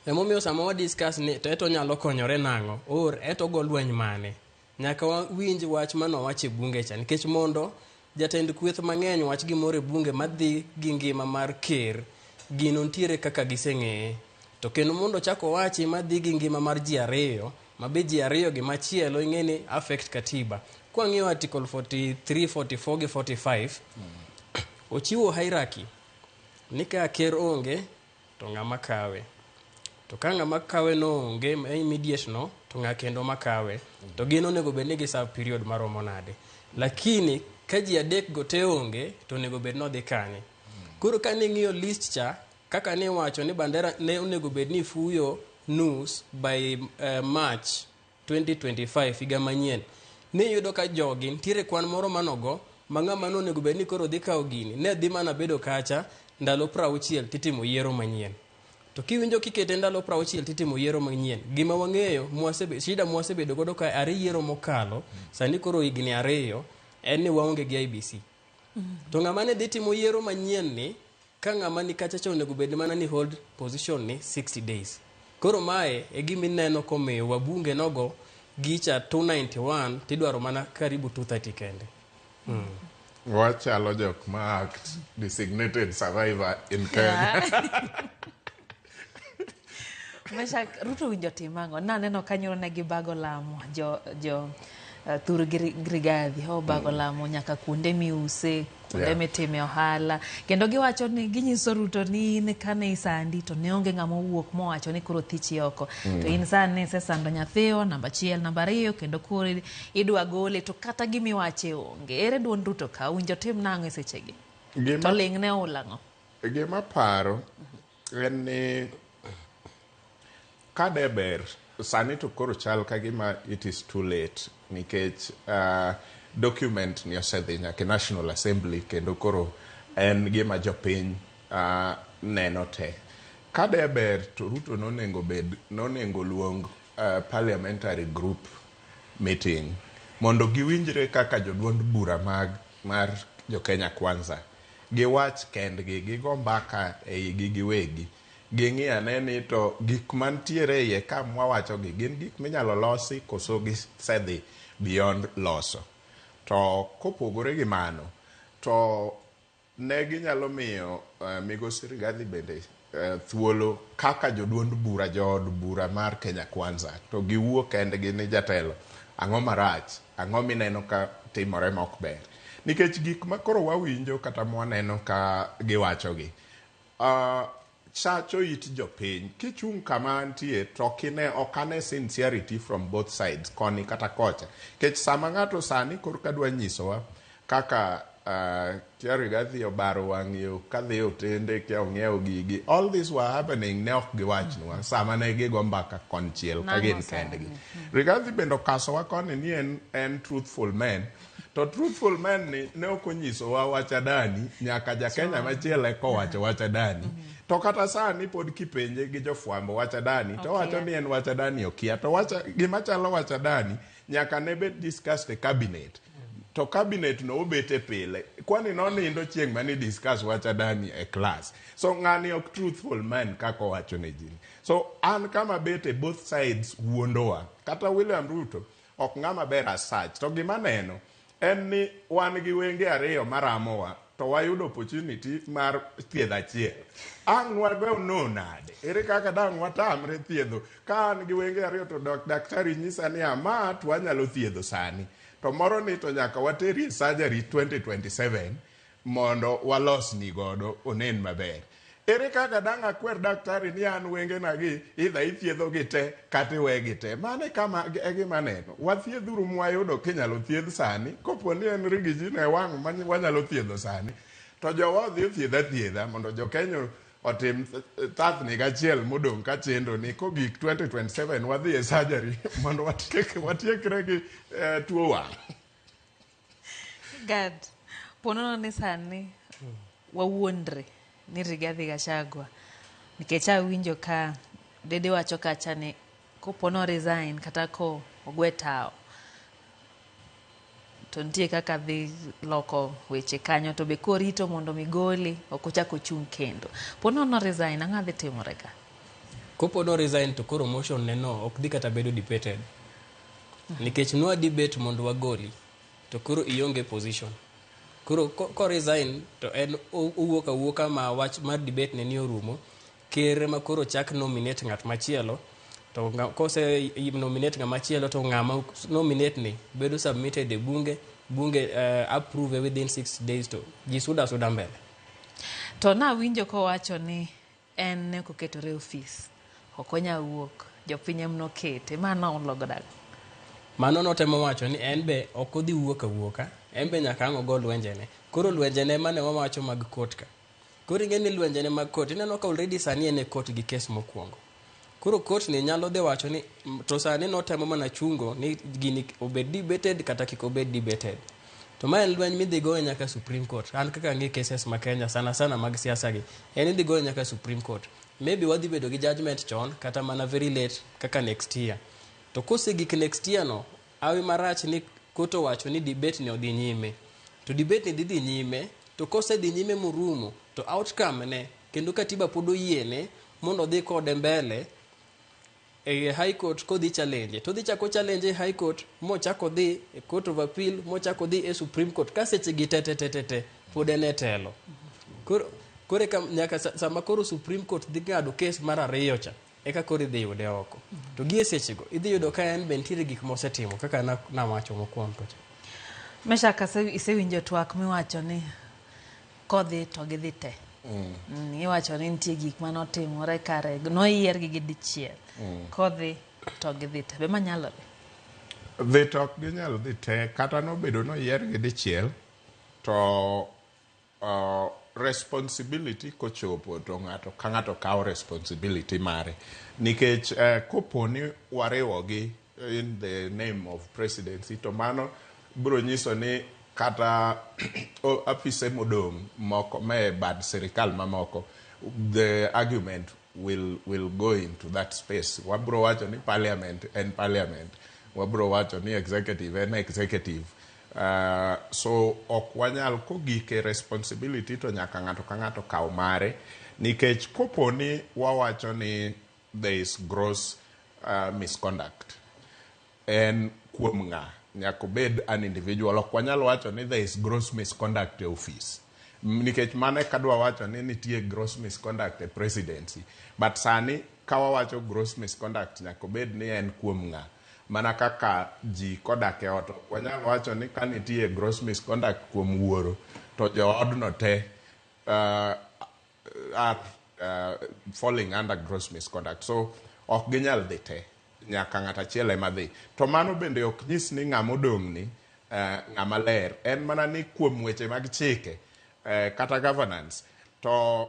Emomiyo sama wa discuss ni to eto nyalo konyore nang'o or eto go lweny mane. Nyaka winj wach mano wache bunge cha nikech mondo jatend kweth mang'eny wach gimore bunge madhi gi ngima mar ker gino ntiere kaka giseng'eye. To kendo mondo chako wachi madhi gi ngima mar ji ariyo mabe ji ariyo gi machielo ing'eni affect katiba. Kwa ng'iyo article 43, 44 gi 45 ochiwo hierarchy ni ka ker onge to ng'ama kawe. To ka ng'ama kawe no onge immediate no to ng'a kendo makawe. To gino nego bed ni gi serve period maromo nade. Lakini ka ji adek go te onge to nego bed no dhi kanye. Koro ka ng'iyo list cha kaka ne wacho ni bandera ne onego bed ni fuyo nus by March 2025 higa manyien. Ne yudo ka jogi ntiere kwan moro manogo mang'ama no onego bed ni koro dhi kawo gini ne dhi mana bedo kacha ndalo 60 titimo yiero manyien. To kiwinjo kikete ndalo 60 titimo yiero manyien, gima wang'eyo shida mwasebedo godo ka are yiero mokalo sani koro higni 2 en ni waonge gi IBC. To ng'ama ne dhi timo yiero manyien ni ka ng'ama ni kacha cha onego bed mana ni hold position ni 60 days. Koro mae e gimi neno komiyo wabunge nogo gicha 291 tidwaro mana karibu 230 kende. Wachalo jok ma act designated survivor in Kenya. Mesha Ruto winjo timango na neno kanyoro ne gibago lamo jo thur Rigathi ho bago lamo nyaka kuonde miuse kuonde mitime ohala kendo giwacho ni ginyiso Ruto ni in kane isandi to ne onge ng'ama wuok mowacho ni koro thichi oko to in sani sesando nyathio namba 1 namba 2 kendo koro idwa gole to kata gimiwache onge ere duond Ruto ka winjo tim nang'o e sechegi to ling ne ulang'o gima paro en ni kadeber sani to koro chal kagima it is too late nikech document ni osedhi nyaka National Assembly kendo koro en gima jopiny neno te. Kadeber to Ruto nonengo luong parliamentary group meeting mondo giwinjre kaka joduond bura mar jo Kenya Kwanza giwach kendgi gigo mbaka ei giwegi ging'i ane ni to gik mantiere iye ka mwawacho gi gin gik minyalo losi koso gisedhi beyond loso. To kopogore gi mano to ne ginyalo miyo Migosi Rigathi bende thuolo kaka joduond bura jood bura mar Kenya Kwanza to giwuo kendgi ni jatelo ang'o marach ang'o mineno ka timore mok ber nikech gik ma koro wawinjo kata mwaneno ka giwacho gi chacho it jopiny kichung kama antie to okane sincerity from both sides koni kata kocha kech sama ng'ato sani kor kadwa nyisowa kaka Rigathi obaro wang'yo kadhi otende kia ong'iewo gigi all this were happening ne ok giwachnwa sama ne gigo mbaka konchiel ka gin kendgi. Rigathi bende okasowa koni ni en truthful man to truthful man ni ne ok onyisowa wachadani nyaka jakenya machielo kowacho wachadani to kata sani pod kipenje gi jofwambo wachadani to wacho ni en wachadani okia to gima chalo wachadani nyaka ne bet discussed e cabinet to cabinet no obete pile kwani nonindo chieng' mani discuss wachadani e class so ng'ani ok truthful man kako wacho ne jini so an kama bete both sides wuondowa kata William Ruto ok ng'ama ber as such to gima neno en ni wan gi wenge ariyo maramowa to wayudo opportunity mar thiedho achiel ang' wagwe no nade ere kaka dang' watamre thiedho ka an gi wenge ariyo to daktari nyisa ni ama to wanyalo thiedho sani to moro ni to nyaka wateri surgery 2027 mondo walos ni godo onen maber ere kaka dang' akwer daktari ni an wengena gi idha ithiedho gi te kata iwegi te. Mane kama e gima neno. Wathiedhuru mwayudo kinyalo thiedh sani. Kopo ni en rigiji ne wang' wanyalo thiedho sani. To jowa odhi othiedha thiedha mondo jo Kenya otim tathni gachiel modong' ka chendo ni kogik 2027 wadhi e surgery mondo watiekre gi tuo wang'. Gad, ponono ni sani wawuondre ni Rigathi Gachagua nikech awinjo ka dede wacho kacha ni kopono resign kata ko ogwe tao to nitie kaka dhi loko weche kanyo to be korito mondo migoli okochako chung kendo. Ponono resign ang'a dhi timore ka? Kopono resign to koro motion neno ok dhi kata bedo debated. Nikech nwa debate mondo wagoli to koro ionge position. Koro ko resign to en uwuoka ma wach mar debate ne ni orumo. Kere ma koro chak nominate ng'at machielo to kose nominate ng'at machielo to ng'ama nominate ni bedo submitted e bunge approve within 6 days to jisuda mbele. To na winjo ko wacho ni en ne koketore office okonya wuok jopiny emno kete mano ologodag. Mano notemo wacho ni en be okodhi wuoka en be nyaka ang' ogol lwenjene. Koro lwenjene mane wawacho mag court ka. Koro ing'eni lwenjene mag court ineno ka already sani en e court gi kes mokwongo. Koro court ni nyalo dhi wacho ni to sani notemo mana chungo ni gini obed debated kata kik obed debated. To ma en lweny midhi goyo nyaka Supreme Court. An kaka ng'i cases ma Kenya sana mag siasa gi en idhi goyo nyaka Supreme Court. Maybe wadhi bedo gi judgment chon kata mana very late kaka next year. To kose gik next year no awi marach ni koto wacho ni debate ni odhi nyime. To debate ni dhi nyime to kose dhi nyime murumo to outcome ne kendo katiba pod oyiene mondo dhi kode mbele e High Court kodhi challenge. To dhi chako challenge High Court mo chako dhi e Court of Appeal mo chako dhi e Supreme Court ka seche gi tete pod ene telo. Kore kam nyaka sama koro Supreme Court dhi ng'ado case mar ariyo cha eka koro idhi yude oko. To gi sechego idhi yudo ka en bentire gik mosetimo kaka na wacho mokwongo. Meshak isewinjo twak miwacho ni kodhi to gidhi te. Iwacho ni nitie gik manotimore kare noyier gi dichiel. Kodhi to gidhi te. Be manyalore? Dhi to ok ginyal dhi te kata nobedo noyier gi dichiel to responsibility kochopo to ng'ato ka ng'ato kawo responsibility mare nikech koponi wariwogi in the name of presidency to mano biro nyiso ni kata apise modong' moko me bad sirikal mamoko the argument will go into that space. Wabiro wacho ni parliament and parliament, wabiro wacho ni executive and executive. So ok wanyal kogike responsibility to nyaka ng'ato ka ng'ato kaw mare nikech koponi wawacho ni there is gross misconduct en kuom ng'a nyaka bed an individual. Ok wanyal wacho ni there is gross misconduct e office nikech mane kadwa wacho ni nitie gross misconduct e presidency, but sani kawa wacho gross misconduct nyaka bed ni en kuom ng'a mana kaka ji kodak e ot. Wanyalo wacho ni ka nitie gross misconduct kuom wuoro to joodno te are falling under gross misconduct. So ok ginyal dhi te nyaka ng'at achiel ema dhi. To mano bende ok nyis ni ng'ama odong' ni ng'ama ler. En mana ni kuom weche mag chike kata governance to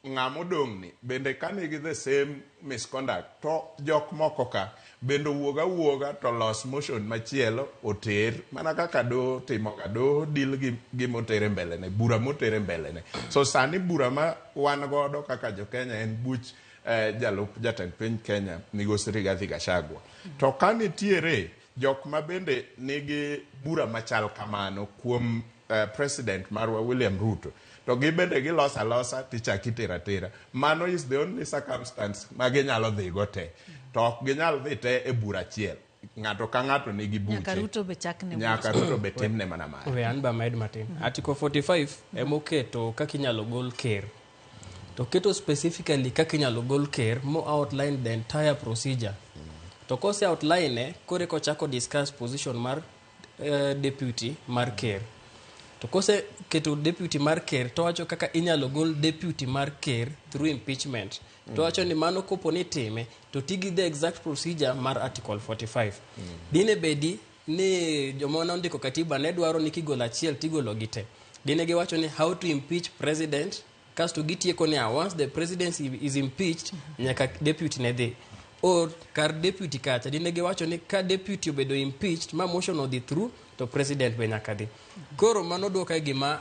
ng'ama odong' ni bende ka nigi the same misconduct to jok moko ka bende wuoga to los motion machielo oter mana kaka do timo ka do deal gi motere mbele ne bura motere mbele ne. So sani bura ma wan godo kaka jo Kenya en buch jalup jatend piny Kenya Migosi Rigathi Gachagua. To ka nitiere jok ma bende nigi bura machal kamano kuom president marwa William Ruto to gibende gilosa alosa tichaki tera. Mano is the only circumstance ma ginyalo dhi go te. To ok ginyal dhi te e bura achiel. Ng'ato ka ng'ato nigi buche. Nyaka Ruto be chakne. Nyaka Ruto be timne mana mare. We an ba med matin. Article 45 emoketo kaka inyalo gol ker. To keto specifically kaka inyalo gol ker mo outline the entire procedure. To kose outline kore ko chako discuss position mar deputy mar ker. to kose keto deputy mar ker to wacho kaka inyalo gol deputy mar ker through impeachment to wacho ni mano kopo ni time to tigi the exact procedure mar article 45 dine bedi ni joma ndiko katiba ne dwaro ni kigolo achiel tigolo gite dine giwacho ni how to impeach president kasto gitieko ni once the presidency is impeached nyaka deputy ne dhi or kar deputy kacha dine giwacho ni ka deputy obedo impeached ma motion odhi through to president be nyaka dhi koro mano duoka gima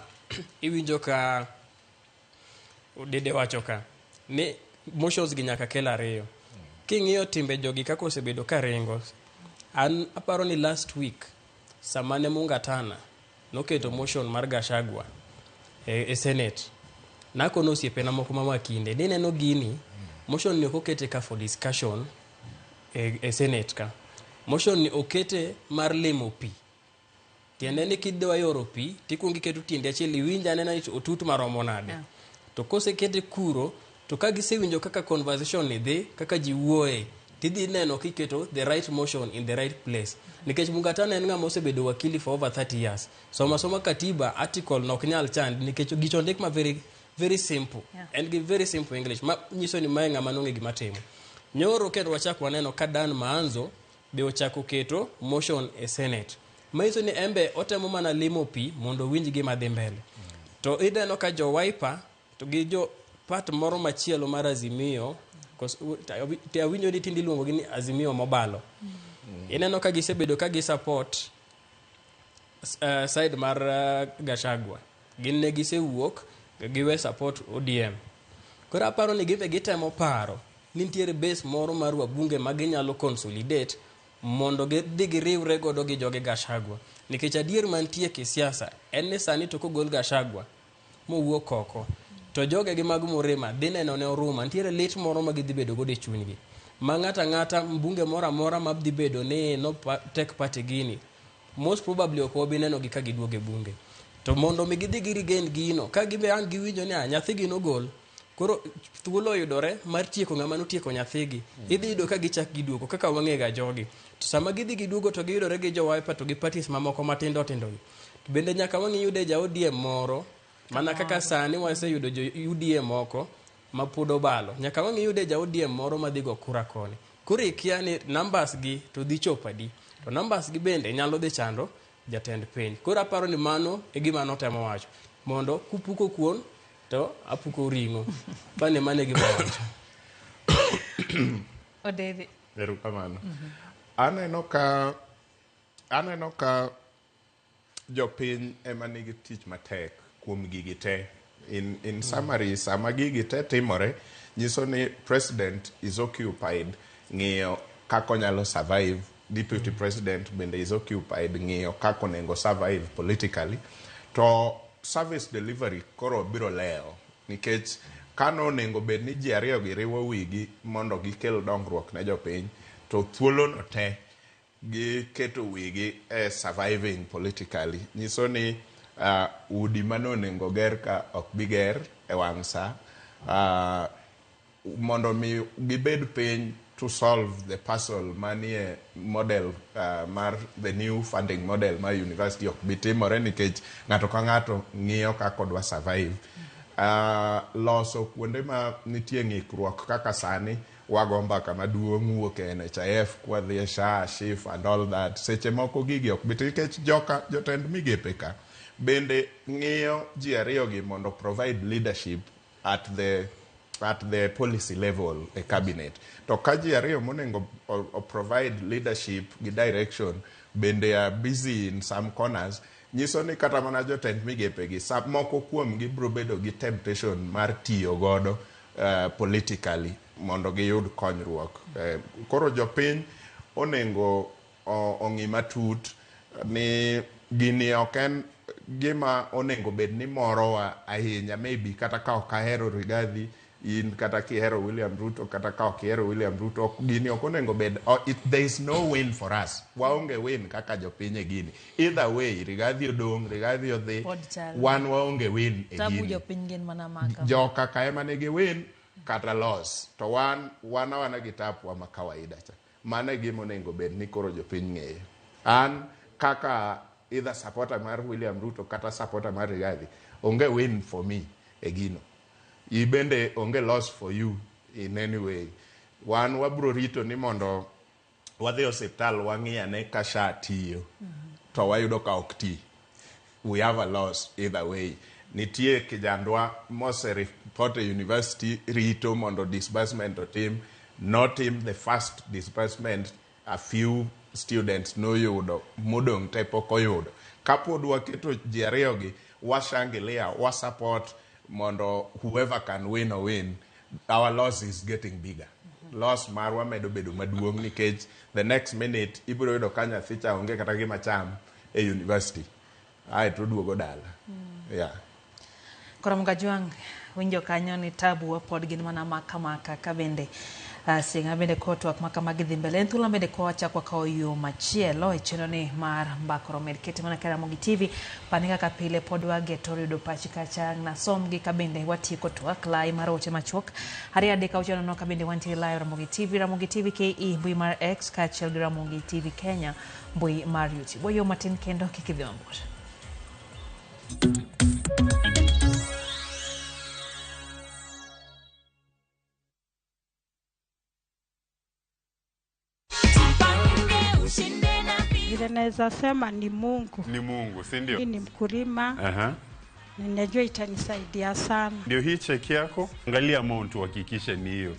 iwinjo ka dede wacho ka ni motions gi nyaka kel ariyo king'iyo timbe jogi kako osebedo ka ringo an aparo ni last week samane Mungatana noketo motion mar Gachagua e Senate nakono osiepena moko mamakinde nineno gini motion ni okete ka for discussion e Senate ka motion ni okete mar lemo pi tiende ni kidwa yoro pi tikungi keto tiende achiel iwinja nena otut maromo nade to kose kete kuro to ka gisewinjo kaka conversation ni dhi kaka ji wuoye tidhi neno kiketo the right motion in the right place nikech Mungatana en ng'ama osebedo wakili for over 30 years soma katiba article nok nyal chand nikech gicho ndik ma very simple and give very simple English ma nyiso ni mae ng'ama nonge gima timo nyoro kendo wachako waneno ka Dan Maanzo be ochako keto motion e Senate maiso ni embe otemo mana limo pi mondo winj gima dhi mbele to ideno ka jo Wiper to gi jo part moro machielo mar Azimio te awinjo ni tindi luongo gi ni Azimio Mobalo ineno ka gisebedo ka gi support side mar Gachagua gin ne gisewuok giwe support ODM kora aparo ni give gitemo paro ni nitiere base moro mar wabunge ma ginyalo consolidate mondo gidhi giriwre godo gi joge Gachagua nikech adier mantie kisiasa en ni sani to kogol Gachagua mowuok oko to joge gi mag Murima dhi neno ne oruma nitiere lit moro ma gidhi bedo godo e chunygi ma ng'ata mbunge moro amora ma dhi bedo ni no tek party gini most probably ok obi neno gi ka giduoge bunge to mondo mi gidhi girigen gino ka gibe an giwinjo ni nyathi gi nogol koro thuolo yudore mar tieko ng'ama notieko nyathigi idhi yudo ka gichak giduogo kaka wang'ega jogi to sama gidhi giduogo to giyudore gi jo Wiper to gi parties mamoko matindo to bende nyaka wang'iyude ja ODM moro mana kaka sani waseyudo jo UDM moko ma pod obalo nyaka wang'iyude ja ODM moro ma dhigo kura koni koro ikia ni numbers gi to dhi chopadi to numbers gi bende nyalo dhi chando jatend piny koro aparo ni mano e gima notemo wacho mondo kupuko kuon to apuko ringo bane mane gima wacho Odede erukamano aneno ka jopiny ema nigi tich matek kuom gigi te in summary sama gigi te timore nyiso ni president is occupied ng'iyo kako nyalo survive deputy president bende is occupied ng'iyo kako nengo survive politically to service delivery koro biro leo nikech kano nengo bed ni ji ariyo giriwo wigi mondo gikel dongruok ne jopiny to thuolo no te giketo wigi surviving politically nyiso ni udi manonengo ger ka ok biger e wang' sa mondo mi gibed piny to solve the puzzle manie model mar the new funding model mar university ok bitimore nikech ng'ato ka ng'ato ng'iyo kako dwa survive loso kuonde ma nitie ng'ikruok kaka sani wago mbaka maduong' wuok e NHIF kwa dhi SHA, SHIF and all that seche moko gigi ok biti nikech jotend migepe ka bende ng'iyo ji ariyo gi mondo provide leadership at the policy level a cabinet to ka ji ariyo monengo provide leadership gi direction bende are busy in some corners nyiso ni kata mana jotend migepe gi moko kuom gi bro bedo gi temptation mar tiyo godo politically mondo giyud konyruok koro jopiny onengo ong'i matut ni gini ok en gima onengo bed ni morowa ahinya maybe kata ka ok ahero Rigathi in kata kihero William Ruto kata ka ok ihero William Ruto gini ok onengo bed there is no win for us waonge win kaka jopiny e gini either way Rigathi odong Rigathi odhi wan waonge win e tabu gini jopiny gin mana maka joka ka ema nigi win kata loss to wana gi tapu wa makawaida cha mane gima onengo bed ni koro jopiny ng'eyo an kaka either supporter mar William Ruto kata supporter mar Rigathi, onge win for me egino. Ibende onge loss for you in any way. Wan wabro rito ni mondo wadhi osiptal wang'iyane ka SHA tiyo to wayudo ka ok ti. We have a loss either way. Nitie kijandwa mose report university rito mondo disbursement otim, not him the first disbursement a few students no yudo modong te pok oyudo. Kapod waketo ji ariyogi washangilia wa support mondo whoever can win or win, our loss is getting bigger. Loss marwa medo bedo maduong nikech the next minute ibiro yudo ka nyathi cha onge kata gima cham e university. Ai to duogo dala. Yeah. Koram Gajwang winjo kanyo ni tabu pod gin mana maka ka bende singa bende kotwak maka gidhi mbele ntula bende koacha kwa kaoyo machielo ichino ni mar mbakoro medkete mana kera Mogi TV panika kapile podwa getori do pachika chang na somgi ka bende watiko twak lai mar oche machuok hari adeka uchano no ka bende wanti live Ramogi TV KE mbui mar X kachel Ramogi TV Kenya mbui mar YouTube boyo matin kendo kikidhi mambura. Naweza sema ni Mungu. Ni Mungu, si ndio? Ni mkulima. Ninajua itanisaidia sana. Ndio hii cheki yako, angalia amount uhakikishe ni hiyo.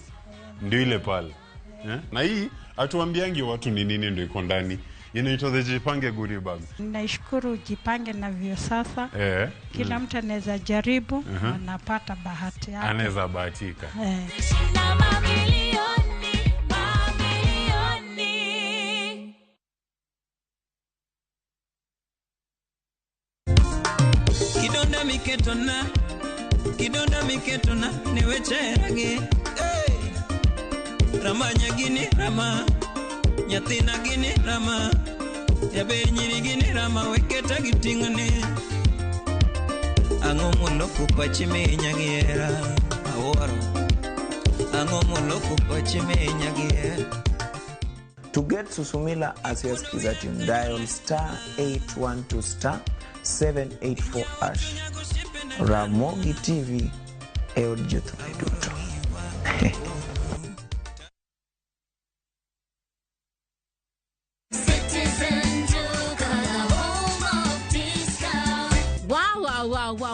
Ndio ile pale. Na hii atuambiangi watu ni nini ndio iko ndani. Inaitwa the Jipange Goodie Bag. Nashukuru Jipange na vyo sasa. Kila mtu anaweza jaribu, anapata bahati yake. Anaweza bahatika. Kidonda miketona niwecherage Rama nyagini rama Nyathina gini rama Yabe nyiri gini rama Weketa gitingone Ango mulo kupachime nyagiera Aworo Ango mulo kupachime nyagiera. To get Susumila as your skiza tune, dial *812 *784#. Ramogi TV, Eod Juthu Duto.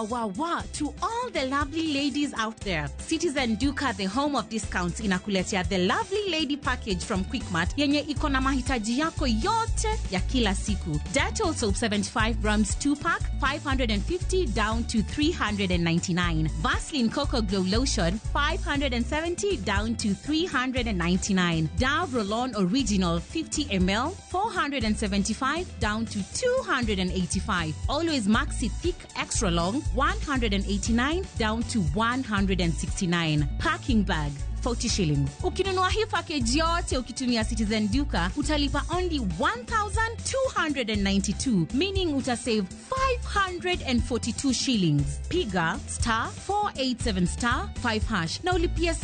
Wow. To all the lovely ladies out there, Citizen Duka, the home of discounts, inakuletea the lovely lady package from Quickmart yenye iko na mahitaji yako yote ya kila siku. Dettol soap 75 grams 2-pack 550 down to 399. Vaseline Cocoa Glow lotion 570 down to 399. Dove Roll-On Original 50 ml 475 down to 285. Always Maxi Thick Extra Long 189 down to 169. Packing bag 40 shillings. Ukinunua hii package yote ukitumia Citizen Duka utalipa only 1,292, meaning utasave 542 shillings. Piga *487*5# na ulipia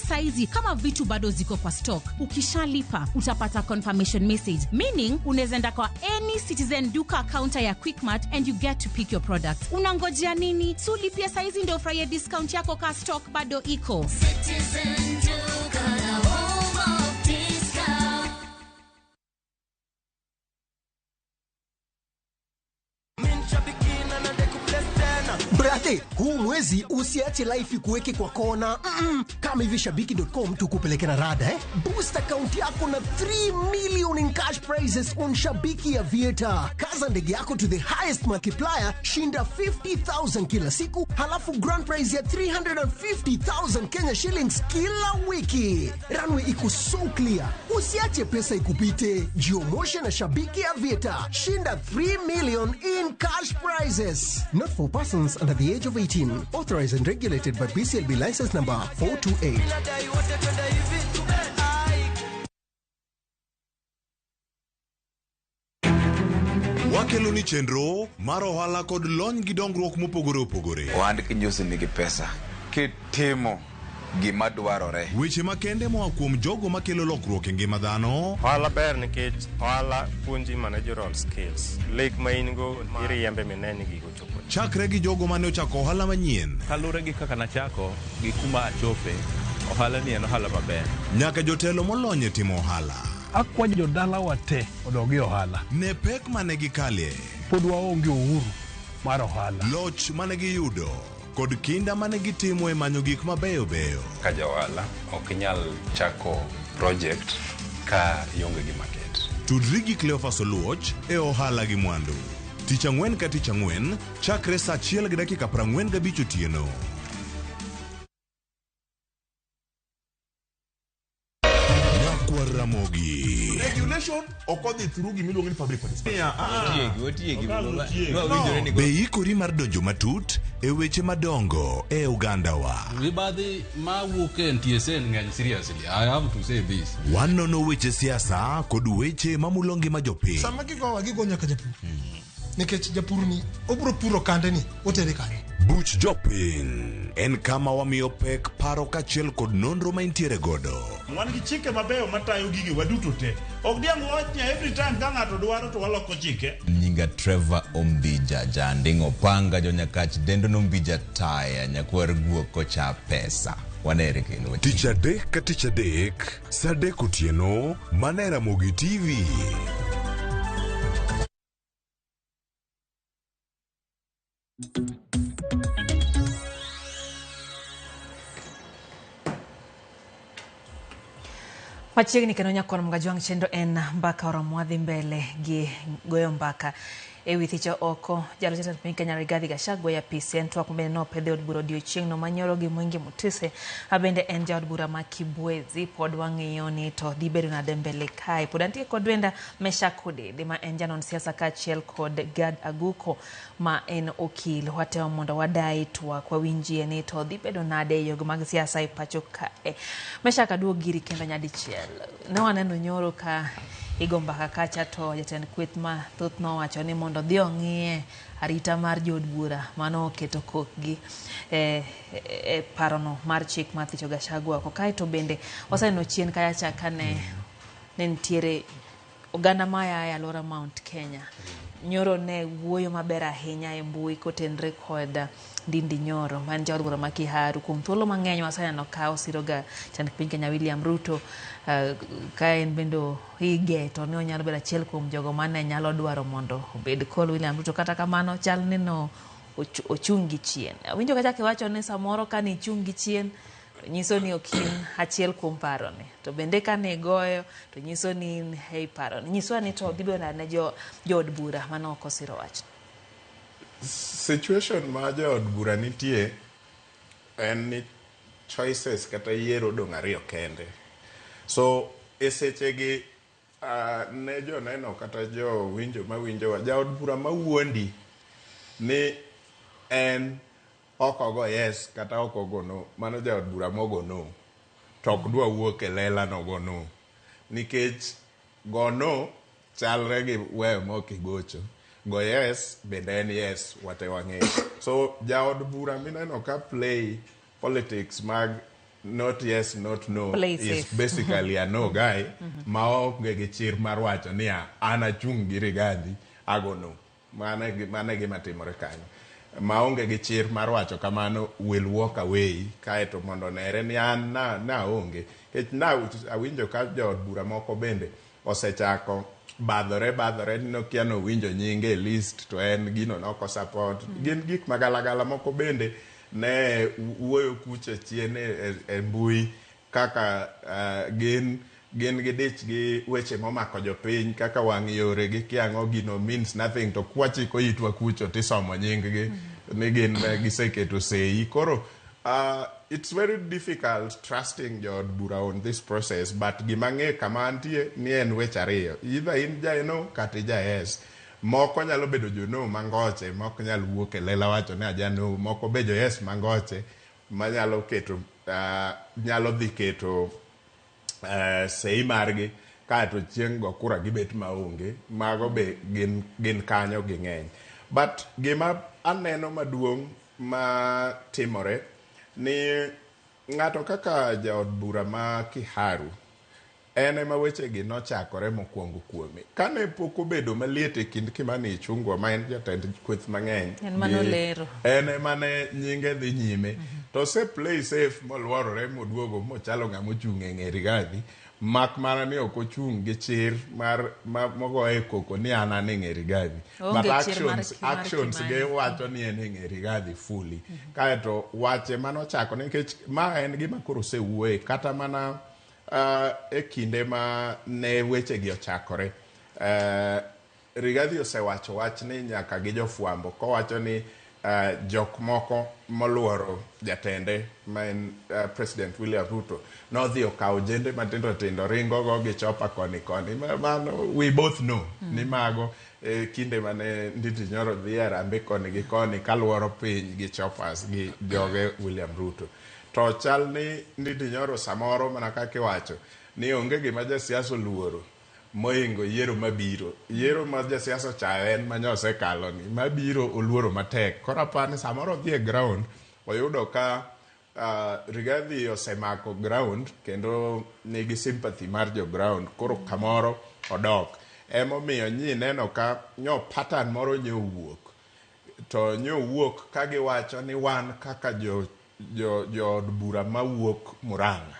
saizi kama vitu bado ziko kwa stock. Ukishalipa utapata confirmation message, meaning unaweza kwa any Citizen Duka counter ya Quickmart and you get to pick your products. Unangojea nini? So ulipia saizi ndio ufurahie discount yako ka stock bado iko. Citizen Duka, the home of discount. Brate, huu mwezi usiache life ikuweke kwa kona. Kama hivi Shabiki.com tukupeleke na rada Boost account yako na 3 million in cash prizes on Shabiki Aviator. Kaza ndege yako to the highest multiplier, shinda 50,000 kila siku, halafu grand prize ya 350,000 Kenya shillings kila wiki. Runway iko so clear. Usiache pesa ikupite. Jiomoshe na Shabiki Aviator. Shinda 3 million in cash prizes. Not for persons under the age of 18. Authorized and regulated by BCLB license number 428. Wakeloni chenro mar ohala kod lony gi dongruok mopogore opogore. Ohand kinyosi nigi pesa kitimo gima dwarore. Weche makende moa kuom jogo makelo lokruok e ngima dhano. Ohala ber nikech ohala puonji managerial skills. Lek ma in go iriembe mineni gigo chopo. Chakre gi jogo mane ochako ohala manyien. Kalure gi kaka nachako gi kuma achope, ohala ni en ohala maber. Nyaka jotelo molony e timo ohala. Akwayo jodalawa te odogi ohala. Ne pek mane gikalie. Pod waonge uhuru mar ohala. Loch mane giyudo kod kinda mane gitimo e manyo gik mabeyo beyo. Ka jaohala ok inyal chako project ka ionge gi market. Tudri gi Cleophas Oluoch e ohala gi mwandu. Tich ang'wen ka tich ang'wen chakre saa 1:45 otieno. Ramogi. Regulation okodhi through gimiluongo ni public participation. Be ikori mar donjo matut e weche madongo e Uganda wa. Mibadhi ma wuok e NTSA ng'eny seriously. I have to say this. Wanono weche siasa kod weche mamulo ngima jopiny. Sama gigo nyaka japur. Nikech japur ni obro puro kande ni otere kanye. Buch jopiny en kama wamiyo pek paro kachiel kod nonro ma intiere godo. Wan gi chike mabeyo matayo gigi waduto te. Ok diang' wachnya every time ka ng'ato dwaro to waloko chike. Nyinga Trevor Ombija jandingo panga jo Nyakach dendo nombija taya nyakwar guok kocha pesa. Wanere kendo. Tich adek ka tich adek saa 3 otieno mana Ramogi TV. Machiegni kendo nyakon Mgajwang' Chendo en mbaka oromo wadhi mbele gi goyo mbaka e wi thicho oko. Jalo jatend piny Kenya Rigathi Gachagua ya apisi en twak mbele no pedhe od bura odiochieng'no manyoro gi Mwingi Mutise abende en jaod bura ma Kibwezi pod wang'iyo ni to dhi bedo nade mbele kae. Pod antie kod wenda Meshak Odede ma en janon siasa kaachiel kod Gad Aguko ma en okil. Watemo mondo wadai twak wawinjie ni to dhi bedo nade yogo mag siasa e pacho kae. Meshak aduog giri kendo nyadichiel. Ne waneno nyoro ka igombaka kacha to jatend kweth ma thoth nowacho ni mondo dhi ong'iye arita mar jood bura mano oketo kokgi parono mar chik mar thicho Gachagua ko kae to bende oseneno chien kacha kane nentiere oganda maya e alwora Mount Kenya nyoro ne wuoyo maber ahinya e mbui kotenre kod Ndindi Nyoro man jaod bura ma Kiharu kuom thuolo mang'eny waseneno ka osiroga jatend piny Kenya William Ruto ka en bendo hige to ne onyalo bedo achiel kuom jogo mane nyalo dwaro mondo obed kol William Ruto. Kata kamano chal ni no ochung' gi chien. Winjo kacha kiwacho ni samoro ka ni chung' gi chien nyiso ni okin achiel kuom parone to bende ka ne goyo to nyiso ni hei parone nyiso ni to dhibedo ne jood bura mano ok osiro wach. Situation ma jood bura nitie en ni choices kata yiero dong' ariyo kende. So esechegi ne joneno kata jo winjo mawinjo wa jaod bura mawuondi ni en okogo yes kata okogo no, mano jaod bura mogo no to ok dwa wuok e lela no go no, nikech go no chalre gi weyo mok igocho, go yes bende en yes wate wang'eyo. So jaod bura mineno ka play politics mag not yes not no is basically a no guy ma onge gi chir mar wacho ni an achung' gi Rigathi ago no. Mane gima timore kanyo. Ma onge gi chir mar wacho kamano will walk away kaeto mondo nere ni an na onge. Kech na awinjo ka jood bura moko bende osechako badhore no kiano winjo nyinge list to en gino noko support. Gin gik magalagala moko bende ne wuoyo kuche chien e mbui kaka gin gi dich gi weche momako jopiny kaka wang' yore gi kiang'o gino means nothing to kwachiko itwa kucho tisomo nying gi ni gin giseketo sei. Koro it's very difficult trusting jood bura on this process, but gimang'e kama antie ni en weche ariyo, either in jaeno kata yes. Moko nyalo bedo jono mangoche, moko nyalo wuok e lela wacho ni ajano, moko bedo yes mangoche manyalo keto nyalo dhi keto sei margi kaeto chieng' go kura gibet maonge. Mago be gin kanyo gi ng'eny. But gima aneno maduong' ma timore ni ng'ato kaka jaod bura ma Kiharu en ema wechegi nochakore mokwongo kuome. Kane pok obedo maliet e kind Kimani Ichung'wah ma en jatend kweth mang'eny. En manolero. En ema ne nyinge dhi nyime. To se play safe moluorore moduogo mochalo ng'ama ochung' e ng'e Rigathi. Mak mana ni ok ochung' gi chir mogoye koko ni an e ng'e Rigathi. But actions ge wacho ni en e ng'e Rigathi fully. Kaeto wache manochako nikech ma en gima koro osewuoye kata mana e kinde ma ne wechegi ochakore. Rigathi osewacho wach ni nyaka gi jofwambo kowacho ni jok moko moluoro jatende ma en President William Ruto nodhi okawo jende matindo tindo ringo go gi chopa koni mano we both know ni mago kinde mane Nditi Nyoro dhi e rambe koni gi koni kaluoro piny gi chopas gi joge William Ruto. To chal ni Nditi Nyoro samoro mana kaka iwacho ni onge gima jasiasa oluoro moingo yiero mabiro. Yiero ma jasiasa chayo en manyose kalo ni mabiro oluoro matek. Koro apani samoro dhi e ground oyudo ka Rigathi osemako ground kendo nigi sympathy mar jo ground. Koro kamoro odok. Emomiyo nyi neno ka nyo pattern moro nyo wuok. To nyo wuok ka giwacho ni wan kaka jo od bura mawuok Murang'a.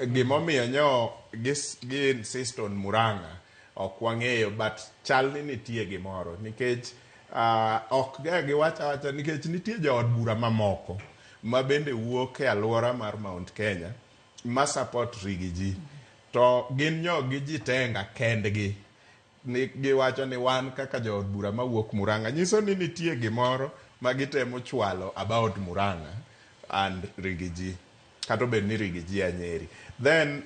Gimomiyo nyo gi insist on Murang'a ok wang'eyo but chal ni nitie gimoro nikech ok giwacha nikech nitie jo od bura mamoko ma bende wuok e alwora mar Mount Kenya ma support Rigiji. To gin nyo gi jitenga kendgi ni giwacho ni wan kaka jo od bura mawuok Murang'a. Nyiso ni nitie gimoro ma gitemo chwalo about Murang'a and Rigiji. Kato bed ni Rigiji a Nyeri. Then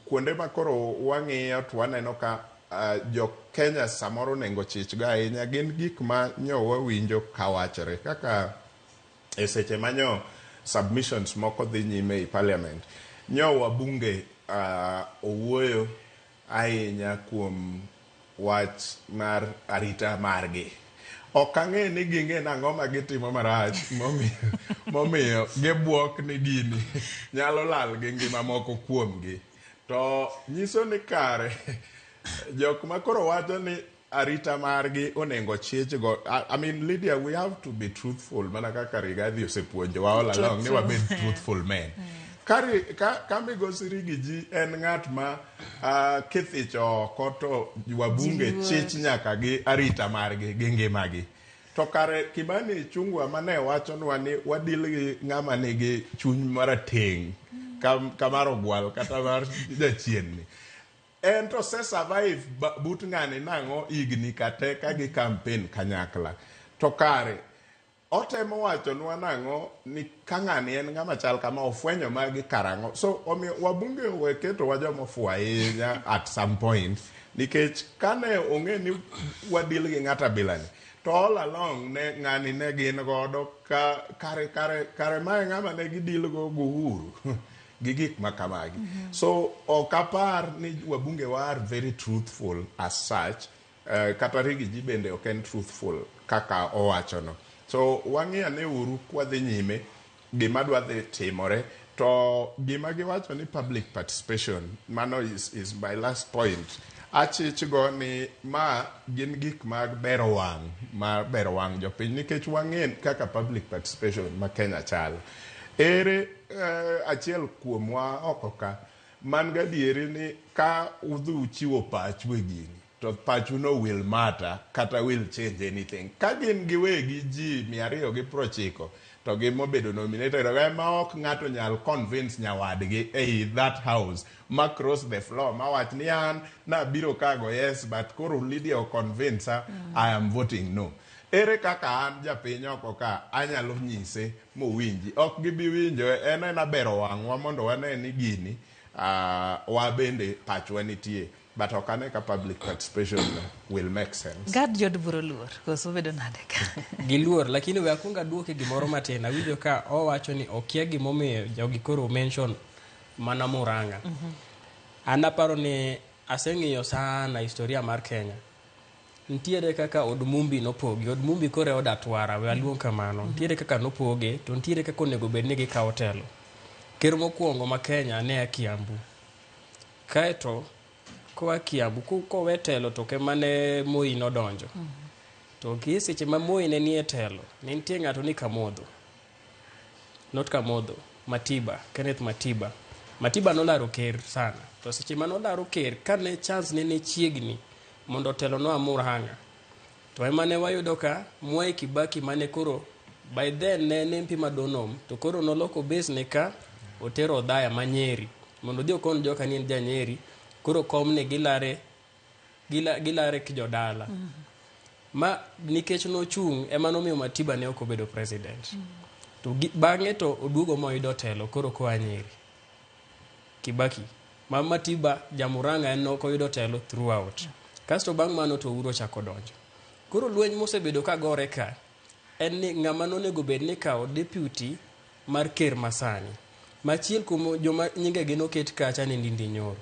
kuonde makoro wang'iyo to waneno ka jo Kenya samoro nengo chich ga ahinya gin gik ma nyo wawinjo kawachore kaka e seche manyo submissions moko dhi nyime e parliament. Nyo wabunge owuoyo ahinya kuom wach mar arita margi. Ok ang'e ni ging'e nang'o ma gitimo marach momiyo gibuok ni gini nyalo lal gi ngima moko kuomgi. To nyiso ni kare jok ma koro wacho ni arita margi onengo chich go. I mean, Lydia, we have to be truthful. Mana kaka Rigathi osepuonjowa all along ni wabed truthful men. Ka migosi Rigiji en ng'at ma kithicho oko to wabunge chich nyaka gi arita margi gi ngimagi. To kare Kimani Ichung'wah mane wachonwa ni wadil gi ng'ama nigi chuny marateng' kamar ogwal kata mar jachien ni. En to se survive but ng'ani nang'o igni kate ka gi campaign kanyakla. To kare otemo wachonwa nang'o ni ka ng'ani en ng'ama chal kama ofwenyo magi karang'o. So wabunge weketo wajoma ofuo ahinya at some point nikech kane ong'e ni wadil gi ng'ata bilani to all along ne ng'ani ne gin godo ka kare mae ng'ama ne gidil go Uhuru gi gik makamagi. So okapar ni wabunge are very truthful as such. Kata Rigiji bende ok en truthful kaka owachono. So wang'iya ne uru kwa dhi nyime gima dwa dhi timore to gima giwacho ni public participation mano is my last point. Achich go ni ma gin gik mag bero wang jopiny nikech wang'en kaka public participation ma Kenya chalo. Ere achiel kuomwa oko ka man gadieri ni ka udhu chiwo pachu e gini to pachu no will matter kata will change anything. Ka gin giwegi ji 290 to gimobedo nominated ma ok ng'ato nyal convince nyawadgi ei that house ma cross the floor ma wach ni an na biro kago yes but koro Lydia o convince I am voting no. Ere kaka an japiny oko ka anyalo nyise mowinji. Ok gibi winjo en bero wang'wa mondo wane ni gini wa bende pachwa nitie. But okane ka public participation will make sense. Gad jod buro luor koso bedo nade ka. Giluor lakini we akunga duoke gimoro matin. Awinjo ka owacho ni okia gimomiyo jogi koro mention mana Murang'a. An aparo ni aseng'iyo sana historia mar Kenya. Ntiere kaka od Mumbi nopogi. Od Mumbi kore od Atwara we aluong kamano. Ntiere kaka nopoge to ntiere kaka onego bed ni gikawo telo. ker mokwongo ma Kenya ne a Kiambu. Kaeto koa Kiambu kowe telo to ke mane Moi nodonjo. To gi seche ma Moi ne nie telo, ne nitie ng'ato ni Kamodho. Not Kamodho, Matiba, Kenneth Matiba. Matiba nolaro ker sana. To seche ma nolaro ker, kane chance ne chiegni mondo telo no Murang'a. To ema ne wayudo ka Mwai Kibaki mane koro by then ne MP madonom, to koro noloko base ne ka otero Odhaya ma Nyeri mondo dhi okon joka ni en ja Nyeri, koro komne gilare kijodala. Ma nikech nochung' ema nomiyo Matiba ne ok obedo president. To bang'e to oduogo moyudo telo koro koa Nyeri. Kibaki ma Matiba Jamurang'a en ok oyudo telo throughout. Kasto bang' mano to Uhuru ochako donjo. Koro lweny mosebedo ka gore ka en ni ng'ama nonego bed ni kao deputy mar ker masani. Machiel kuom joma nyingegi noket kacha ni Ndindi Nyoro.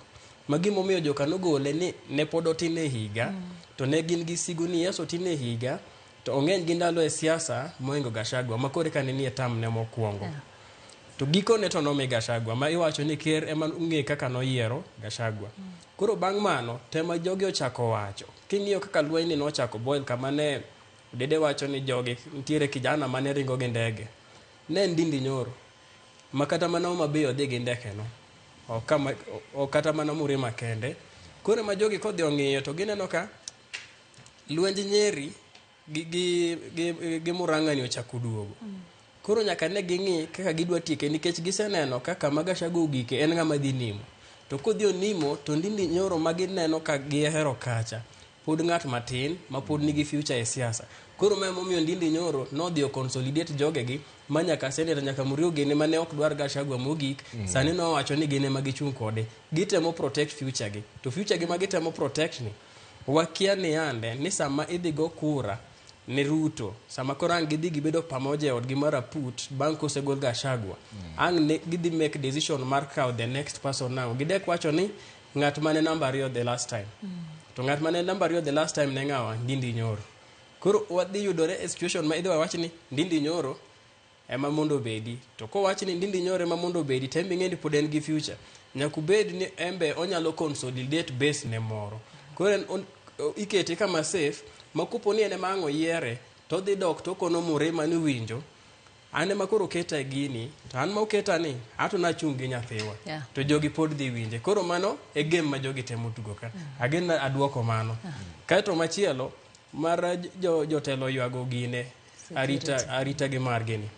Ma gimomiyo joka nogole ni ne pod otin e higa, to ne gin gi sigu ni Yeso tin e higa, to ong'eny gi ndalo e siasa moingo Gachagua ma kore ka ne nie tam ne mokwongo. To giko ne to nomi Gachagua ma iwacho ni ker ema ong'e kaka noyiero Gachagua. Koro bang' mano tema jogi ochako wacho. King'iyo kaka lweny ni nochako boil kama ne Dede wacho ni jogi ntiere kijana mane ringo gi ndege. Ne Ndindi Nyoro. Makata mana mabeyo dhi gi ndeke no. O kata mana Murima kende. Koro ma jogi kodhi ong'iyo to gineno ka lwenj Nyeri gi Murang'a ni ochako duogo. Koro nyaka ne ging'i kaka gidwa tieke nikech giseneno kaka Gachagua ogike en ng'ama dhi nimo. To kodhi onimo to Ndindi Nyoro ma gineno ka gihero kacha. Pod ng'at matin ma pod nigi future e siasa. Koro ma momiyo Ndindi Nyoro nodhi o consolidate jogegi ma nyaka Senator nyaka Muriugi ne mane ok dwar Gachagua mogik, sani no wacho ni gine ma gichung' kode. Gitemo protect future gi. To future gi ma gitemo protect ni wakia ni ande ni sama idhi go kura ni Ruto, sama koro ang gidhi gibedo pamoja od gi maraput bang' kosegol Gachagua. Ang ne gidhi make decision mar kao the next person now. Gidek wacho ni ng'at mane number 2 the last time. To ng'at mane number 2 the last time ne ng'awa Ndindi Nyoro. Koro wadhi yudore e situation ma idhi wach ni Ndindi Nyoro ema mondo bedi. To ko wach ni Ndindi Nyoro ema mondo bedi, tembe ng'endi pod en gi future. Nyakubed ni embe onyalo consolidate base ne moro. Koro ikete kama safe, makupo ni ene mango yiere, to dhi dok to kono Murima ni winjo. Ane makoro keta gini, to an ma uketa ni, ato na chungi nyathiwa. To jogi pod dhi winje. Koro mano e game ma jogi temo tugo ka. Agenda aduoko mano. Kaeto machielo, mar jotelo ywago gine, arita gi margini.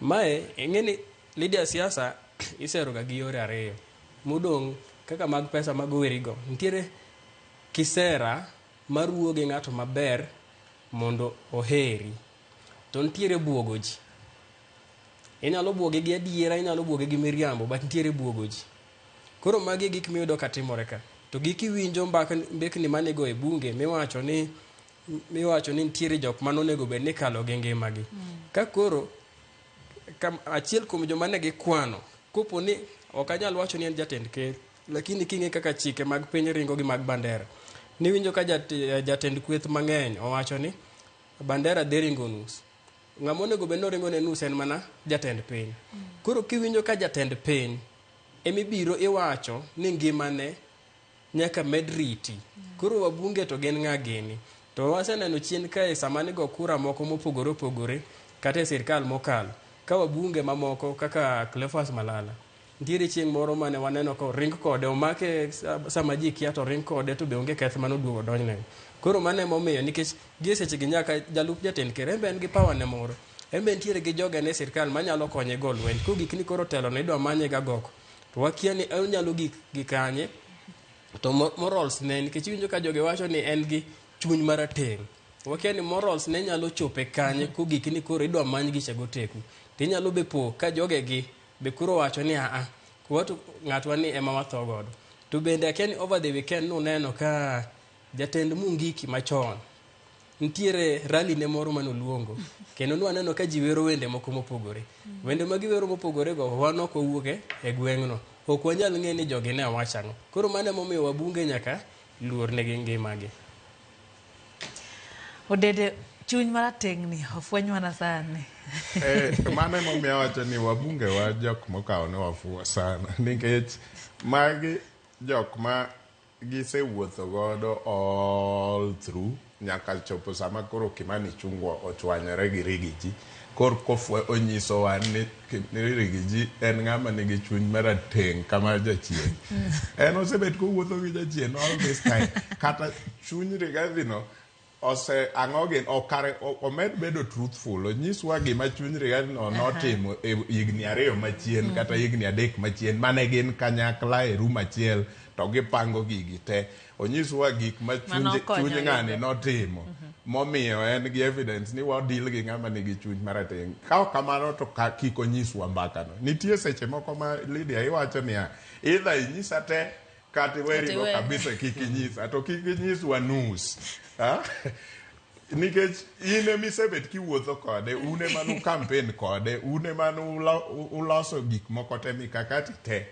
Mae, ing'eni lidia siasa iseroga gi yore ariyo. Mudong' kaka mag pesa mag werigo. Ntiere kisera maruo gi ng'ato maber mondo oheri. To ntiere buogo ji. Inyalo buoge gi adiera, inyalo buoge gi miriambo, but ntiere buogo ji. Koro magi gik miyudo katimore ka. To giki winjo mbekni manego e bunge miwacho ni ntiere jok manonego bed ni kalo gi ngimagi. Ka koro achiel kuom joma ne gikwano, kopo ni ok anyal wacho ni en jatend ker, lakini king'e kaka chike mag piny ringo gi mag bandera. Ni winjo ka jatend kweth mang'eny owacho ni bandera dhi ringo nus. Ng'ama onego bed noringo ne nus en mana jatend piny. Koro kiwinjo ka jatend piny emibiro iwacho ni ngimane nyaka med riti. Koro wabunge to gin ng'a gini. To waseneno chien kae sama nigo kura moko mopogore opogore kata e sirkal mokalo. Ka wabunge mamoko kaka Cleophas Malala. Ntiere chieng' moro mane waneno ko ring kode omake sama ji kia to ring kode to be onge keth mano duogo donjne. Koro mane momiyo nikech gie seche gi nyaka jalup jatend ker embe en gi power ne moro. Embe ntiere gi joge ne sirkal manyalo konye go lweny. Ko gik ni koro telo ne idwa manye ga goko. To wakia ni onyalo gik kanye. To morals ne nikech winjo ka joge wacho ni en gi chuny marateng'. Wakia ni morals ne nyalo chope kanye ko gik ni koro idwa many gi chego teku. Tinyalo be po ka joge gi be kuro wacho ni kuwatu ng'atwa ni ema watho godo. To bende akia ni over the weekend nuneno ka jatend Mungiki machon ntiere rally ne moro manoluongo. Kendo nwaneno ka ji wero wende moko mopogore. Wende ma giwero mopogore go wan ok owuoke e gweng'no. Ok wanyal ng'e ni jogi ne wachano. Koro mane momiyo wabunge nyaka luor ne gi ngimagi. Odede chuny marateng'ni ofwenywa na sani. Mano emomiyo awacho ni wabunge wa jok mokawo ne wafuwa sana nikech magi jok ma gisewuotho godo all through nyaka chopo sama koro Kimani Ichung'wa ochwanyore gi Rigiji. Koro onyisowa ni Rigiji en ng'ama nigi chuny marateng' kama Jachien. En osebet kowuotho gi Jachien all this time. Kata chuny Rigathi no ang'ogen okare omed bedo truthful. Onyiswa gima chuny Rigathi no notimo e higni 2 machien kata higni 3 machien mane gin kanyakla e room achiel to gipango gigi te. Onyiswa gik ma chuny ng'ani notimo momiyo en gi evidence ni wadil gi ng'ama nigi chuny marateng'. Ka kamano to kik onyiswa mbakano. Nitie seche moko ma Lydia iwacho niya either inyisa te kata werigo kabisa kik inyisa to kik inyiswa nus. Nikech in emisebet kiwuotho kode, une manu campaign kode, une manu uloso gik moko te mikakati te.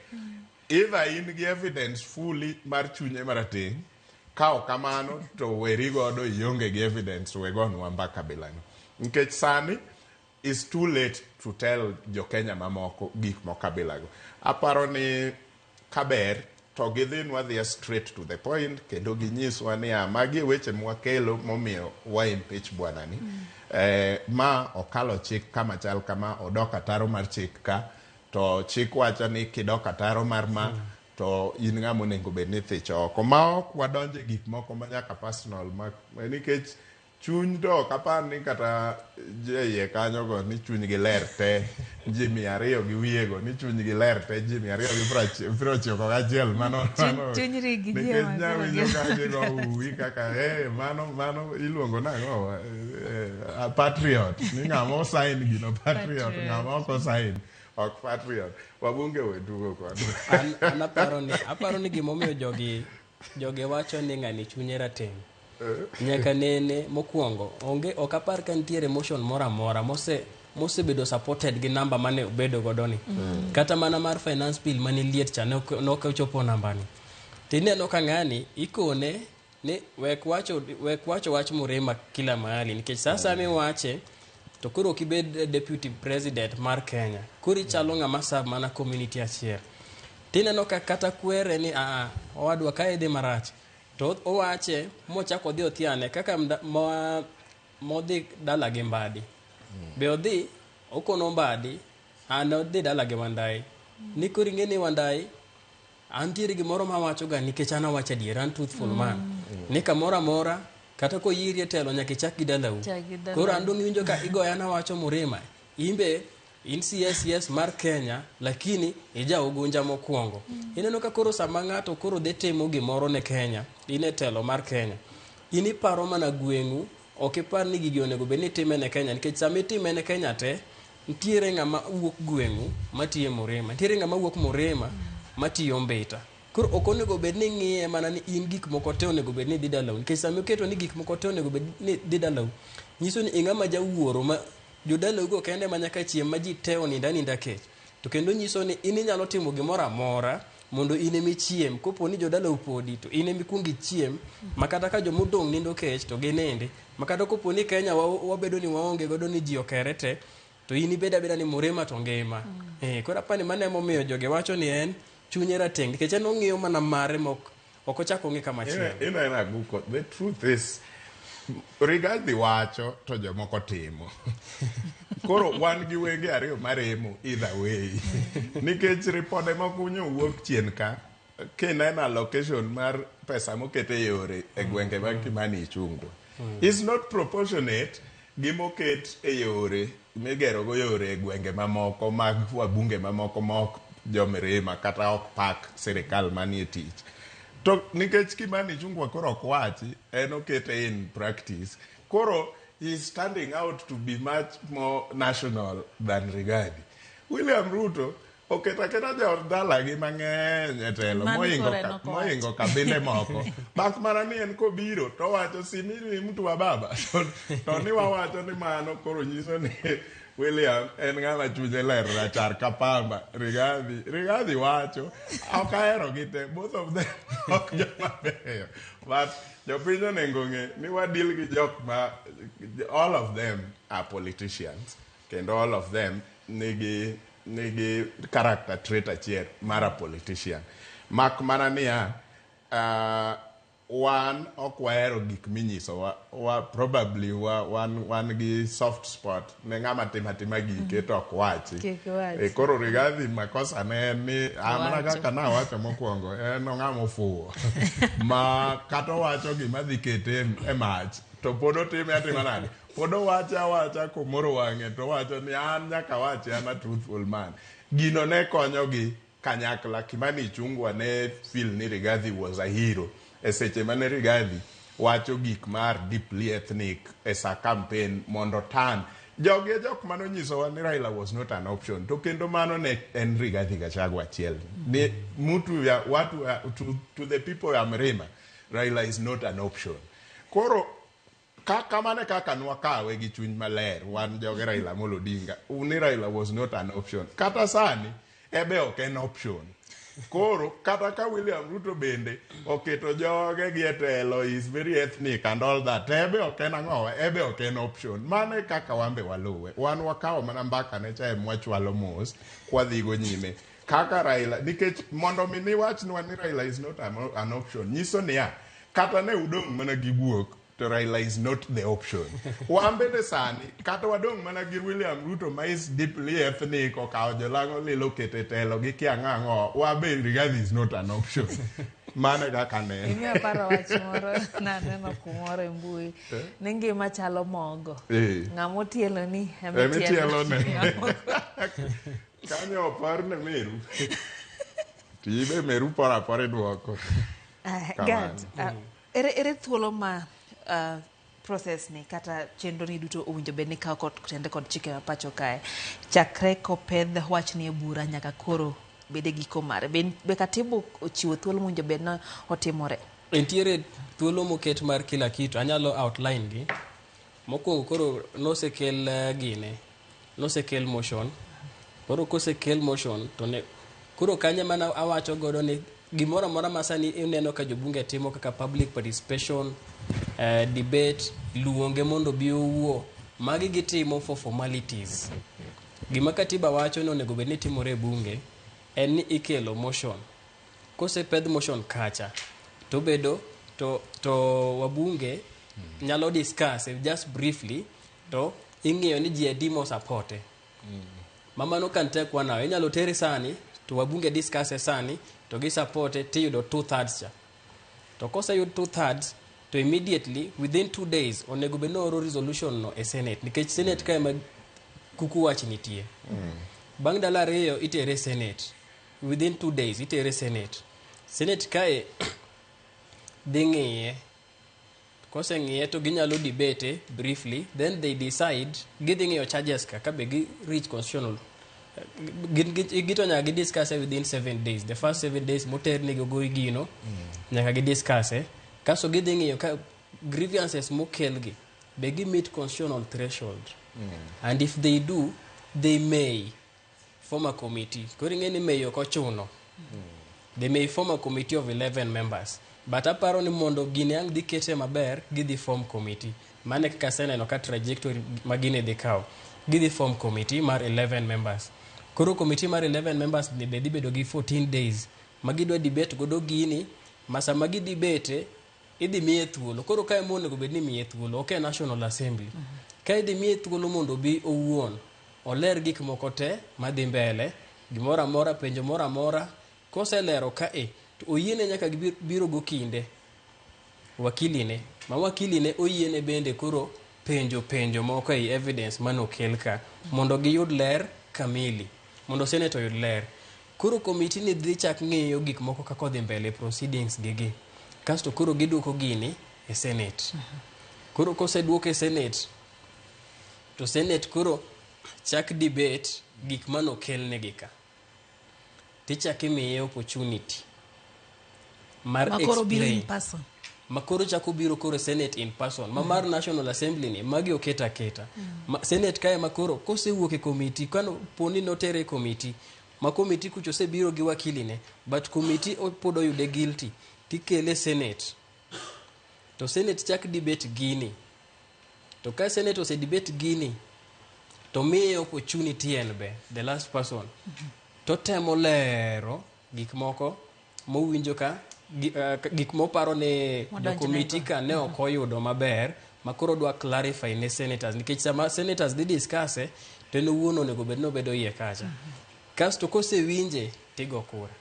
Either in gi evidence fully mar chunye marateng', kao kamano to weri godo ionge gi evidence wegonwa mbaka bilano. Nikech sani is too late to tell jo Kenya mamoko gik mokabilago. Aparo ni kaber to gidhinwa dhia straight to the point kendo ginyiswa ni magi weche mwakelo momiyo wa impeach bwanani. Ma okalo chik kama chal kama odok ataro mar chik ka to chik wacho ni kidok ataro mar ma to in ng'ama onego bed ni thicho oko ma ok wadonje gik moko manyaka personal nikech chuny to ok apar ni kata jeye kanyo go ni chuny gi ler te ji 200 gi wiyego ni chuny gi ler te ji 291 mano chuny Rigi ji nikech nyawinjo kaje go uwi kaka mano iluongo nang'o patriot ni ng'ama osign gino patriot ng'ama ok osign ok patriot. Wabunge wetugo kod an aparo ni gimomiyo jogi wacho ni ng'ani chunye rateng' nyaka nene mokwongo ok apar ka nitiere emotion mora mosebedo supported gi namba mane obedo godoni kata mana mar finance bill mane liet cha nokochopo nambani tineno ka ng'ani ikone ni wek wacho wach Murima kila mahali nikech sasa miwache to koro kibed deputy president mar Kenya kuri chalo ng'ama serve mana community achiel tineno ka kata kwere ni owadwa kae dhi marach to owache mochako dhi othiane kaka modhi dala gi Mbadi be odhi okono Mbadi odhi dala gi Wandai ni kuri ng'eni Wandai antiere gimoro ma wacho ga nikech an awacho adier an truthful man ni kamoro amora kata ko yiri telo nyaka chak gi dalau koro andong winjo ka igoya na wacho Murima imbe in CS mar Kenya lakini ija ugunja mokwongo ineno ka koro sama ng'ato koro dhi timo gimoro ne Kenya ine telo mar Kenya ini paro mana gweng'u ok ipar ni gigi onego bed ni time ne Kenya nikech sama itime ne Kenya te ntiere ng'ama wuok gweng'u matiye Murima ntiere ng'ama wuok Murima matiyo Mbita koro ok onego bed ni ng'iye mana ni in gik moko te onego bed ni dhi dalau nikech sama iketo ni gik moko te onego bed ni dhi dalau nyiso ni ng'ama jawuoro ma jodalau go kende manyaka chiem ma ji te oninda kech to kendo nyiso ni in inyalo timo gimoro amora mondo in emi chiem kopo ni jodalau podi to in emi kungi chiem makata ka jomodong nindo kech to ginende makata kopo ni Kenya wabedo ni waonge godo ni ji okere te to in ibeda ni Murima to ngima koro apani mane momiyo joge wacho ni en chunye rateng' nikech en ong'iyo mana mare ok ochako ng'i kama chielo. The truth is Rigathi wacho to jomoko timo koro wan gi wenge ariyo maremo either way nikech ripode mokunyo wuok chien ka kineno allocation mar pesa mokete yore e gwenge mag Kimani Ichung'wa is not proportionate gi moket e yore migero go yore e gwenge mamoko mag wabunge mamoko mok jomirima kata ok pak sirikal manie tich to nikech Kimani Ichung'wa koro ok wachi en okete in practice koro he is standing out to be much more national than Rigathi. William Ruto oketa jood dalagi mang'eny e telo moingo kabinde moko bak mana ni en kobiro to wacho simini mtu wa baba to ni wawacho ni mano koro nyiso ni William en ng'ama chunye ler rachar kapamba. Rigathi wacho ok ahero gite, both of them ok joma beyo, but jopiny onego ng'e ni wadil gi jok ma all of them are politicians kendo all of them nigi character trait achiel mara politician. Mak mana niya wan ok wahero gik minyiso wa probably wan gi soft spot ne ng'ama timatima gike to ok wachi. Koro Rigathi makosa ne en ni amana kaka nawacho mokwongo en ng'ama ofuwo ma kata owacho gima dhi kete e mach to pod otime atima nade, pod owacha komoro wang'e to wacho ni an nyaka wachi an a truthful man. Gino ne konyogi kanyakla. Kimani Ichung'wah ne feel ni Rigathi was a hero e seche mane Rigathi wacho gik mar deeply ethnic e sa campaign mondo tan jogi e jok mano nyisowa ni Raila was not an option. To kendo mano ne en Rigathi Gachagua achiel ni mutu ya watu to the people ya Mrima, Raila is not an option. Koro kamane kaka nwakawe gi chuny maler wan joge Raila Amolo Odinga ni Raila was not an option. Kata sani ebe ok en option. Koro kata ka William Ruto bende oketo joge gi etelo is very ethnic and all that, ebe ok en ang'owa, ebe ok en option. Mane kaka wambe waluwe wan wakawo mana mbaka ne chae mwachwalo mos kwadhigo nyime kaka Raila, nikech mondo mi niwachnwa ni Raila is not an option nyiso niya kata ne udong' mana gi guok to Raila is not the option. Wambe de sani kata wadong' mana gi William Ruto ma is deeply ethnic okawo jolang'o lilo kete telo gi kiang'ang'o, wabe Rigathi is not an option. Mane kaka ne Imiya paro wach moro naneno kumoro e mbui ni ngima chalo mogo, ng'ama otielo ni emitielo ne kanyo opar ne Meru tibe Meru pore duoko. Ere thuolo ma process ni kata chenro ni duto owinjo bed ni kawo kotende kod chike ma pacho kae chakre kopedh wach ni e bura nyaka koro bede giko mare be katibu ochiwo thuolo mowinjo bed na otimore? Entiere thuolo moket mar kila kitu, anyalo outline gi. Mokwongo koro nosekel motion. Koro kosekel motion to ne koro kanya mana awacho godo ni gimoro amora masani ineno ka jobunge timo kaka public participation, debate, luonge mondo bi owuo, magi gitimo for formalities. Gima katiba wacho ni onego bed ni timore e bunge en ni ikelo motion. Kosepedh motion kacha to bedo to wabunge nyalo discuss just briefly to ing'iyo ni ji adi mosapote. Mamano kan tek wanawe inyalo tere sani to wabunge discuss sani to gi supporte tiyudo 2/3 cha. To koseyud 2/3 to immediately within 2 days onego bed oro resolution no e Senate, nikech Senate kae ma kuku wach nitie. Bang' dala ariyo itere Senate, within 2 days itere Senate. Senate kae dhi ng'iye, koseng'iye to ginyalo debate briefly, then they decide gidhi ng'iyo charges ka be gi reach constitutional gito nyaka gi discuss within 7 days. The first 7 days moter ni gogoi gino nyaka gi discuss kaso gidhi ng'iyo ka grievances mokel gi be gi meet constitutional threshold. And if they do, they may form a committee. Koro ng'eni may ok ochuno. They may form a committee of 11 members. But aparo ni mondo gine ang dhi kete maber gidhi form committee. Mane kaka seneno ka trajectory magine dhi kawo. Gidhi form committee mar 11 members. Koro committee mar 11 members ni be dhi bedo gi 14 days. Magidwa debate godo gini, masa magi debate idhi miye thuolo. Koro kae mondo bed ni miye thuolo, ok National Assembly. Kae idhi miye thuolo mondo bi owuon oler gik moko te madhi mbele, gimoro amora, penjo moro amora. Koselero kae to oyiene nyaka biro go kinde wakiline, ma wakiline oyiene bende koro penjo moko ei evidence manokel ka mondo giyud ler kamili, mondo Senate oyud ler. Koro committee ni dhi chak ng'iyo gik moko kaka odhi mbele proceedings gigi, kasto koro giduoko gini e Senate. Koro koseduoke Senate to Senate koro chak debate gik manokel negi ka, tichak imiye opportunity mar explain. makoro chako biro koro Senate in person. Mamar National Assembly ni magi oketa keta. Senate kae makoro kosewuok e committee kano poni notere committee. Ma committee kucho se biro gi wakili ne, but committee pod oyude guilty. Tikele Senate. To Senate chak debate gini. To ka Senate ose debate gini, to miye opportunity en be, the last person. To temo lero gik moko mowinjo ka gik moparo ne committee ka ne okoyudo maber, makoro dwa clarify ne senators. Nikech sama senators di discuss to no wuono nego bedno bedo iye kacha. Kasto kose winje tigo kura.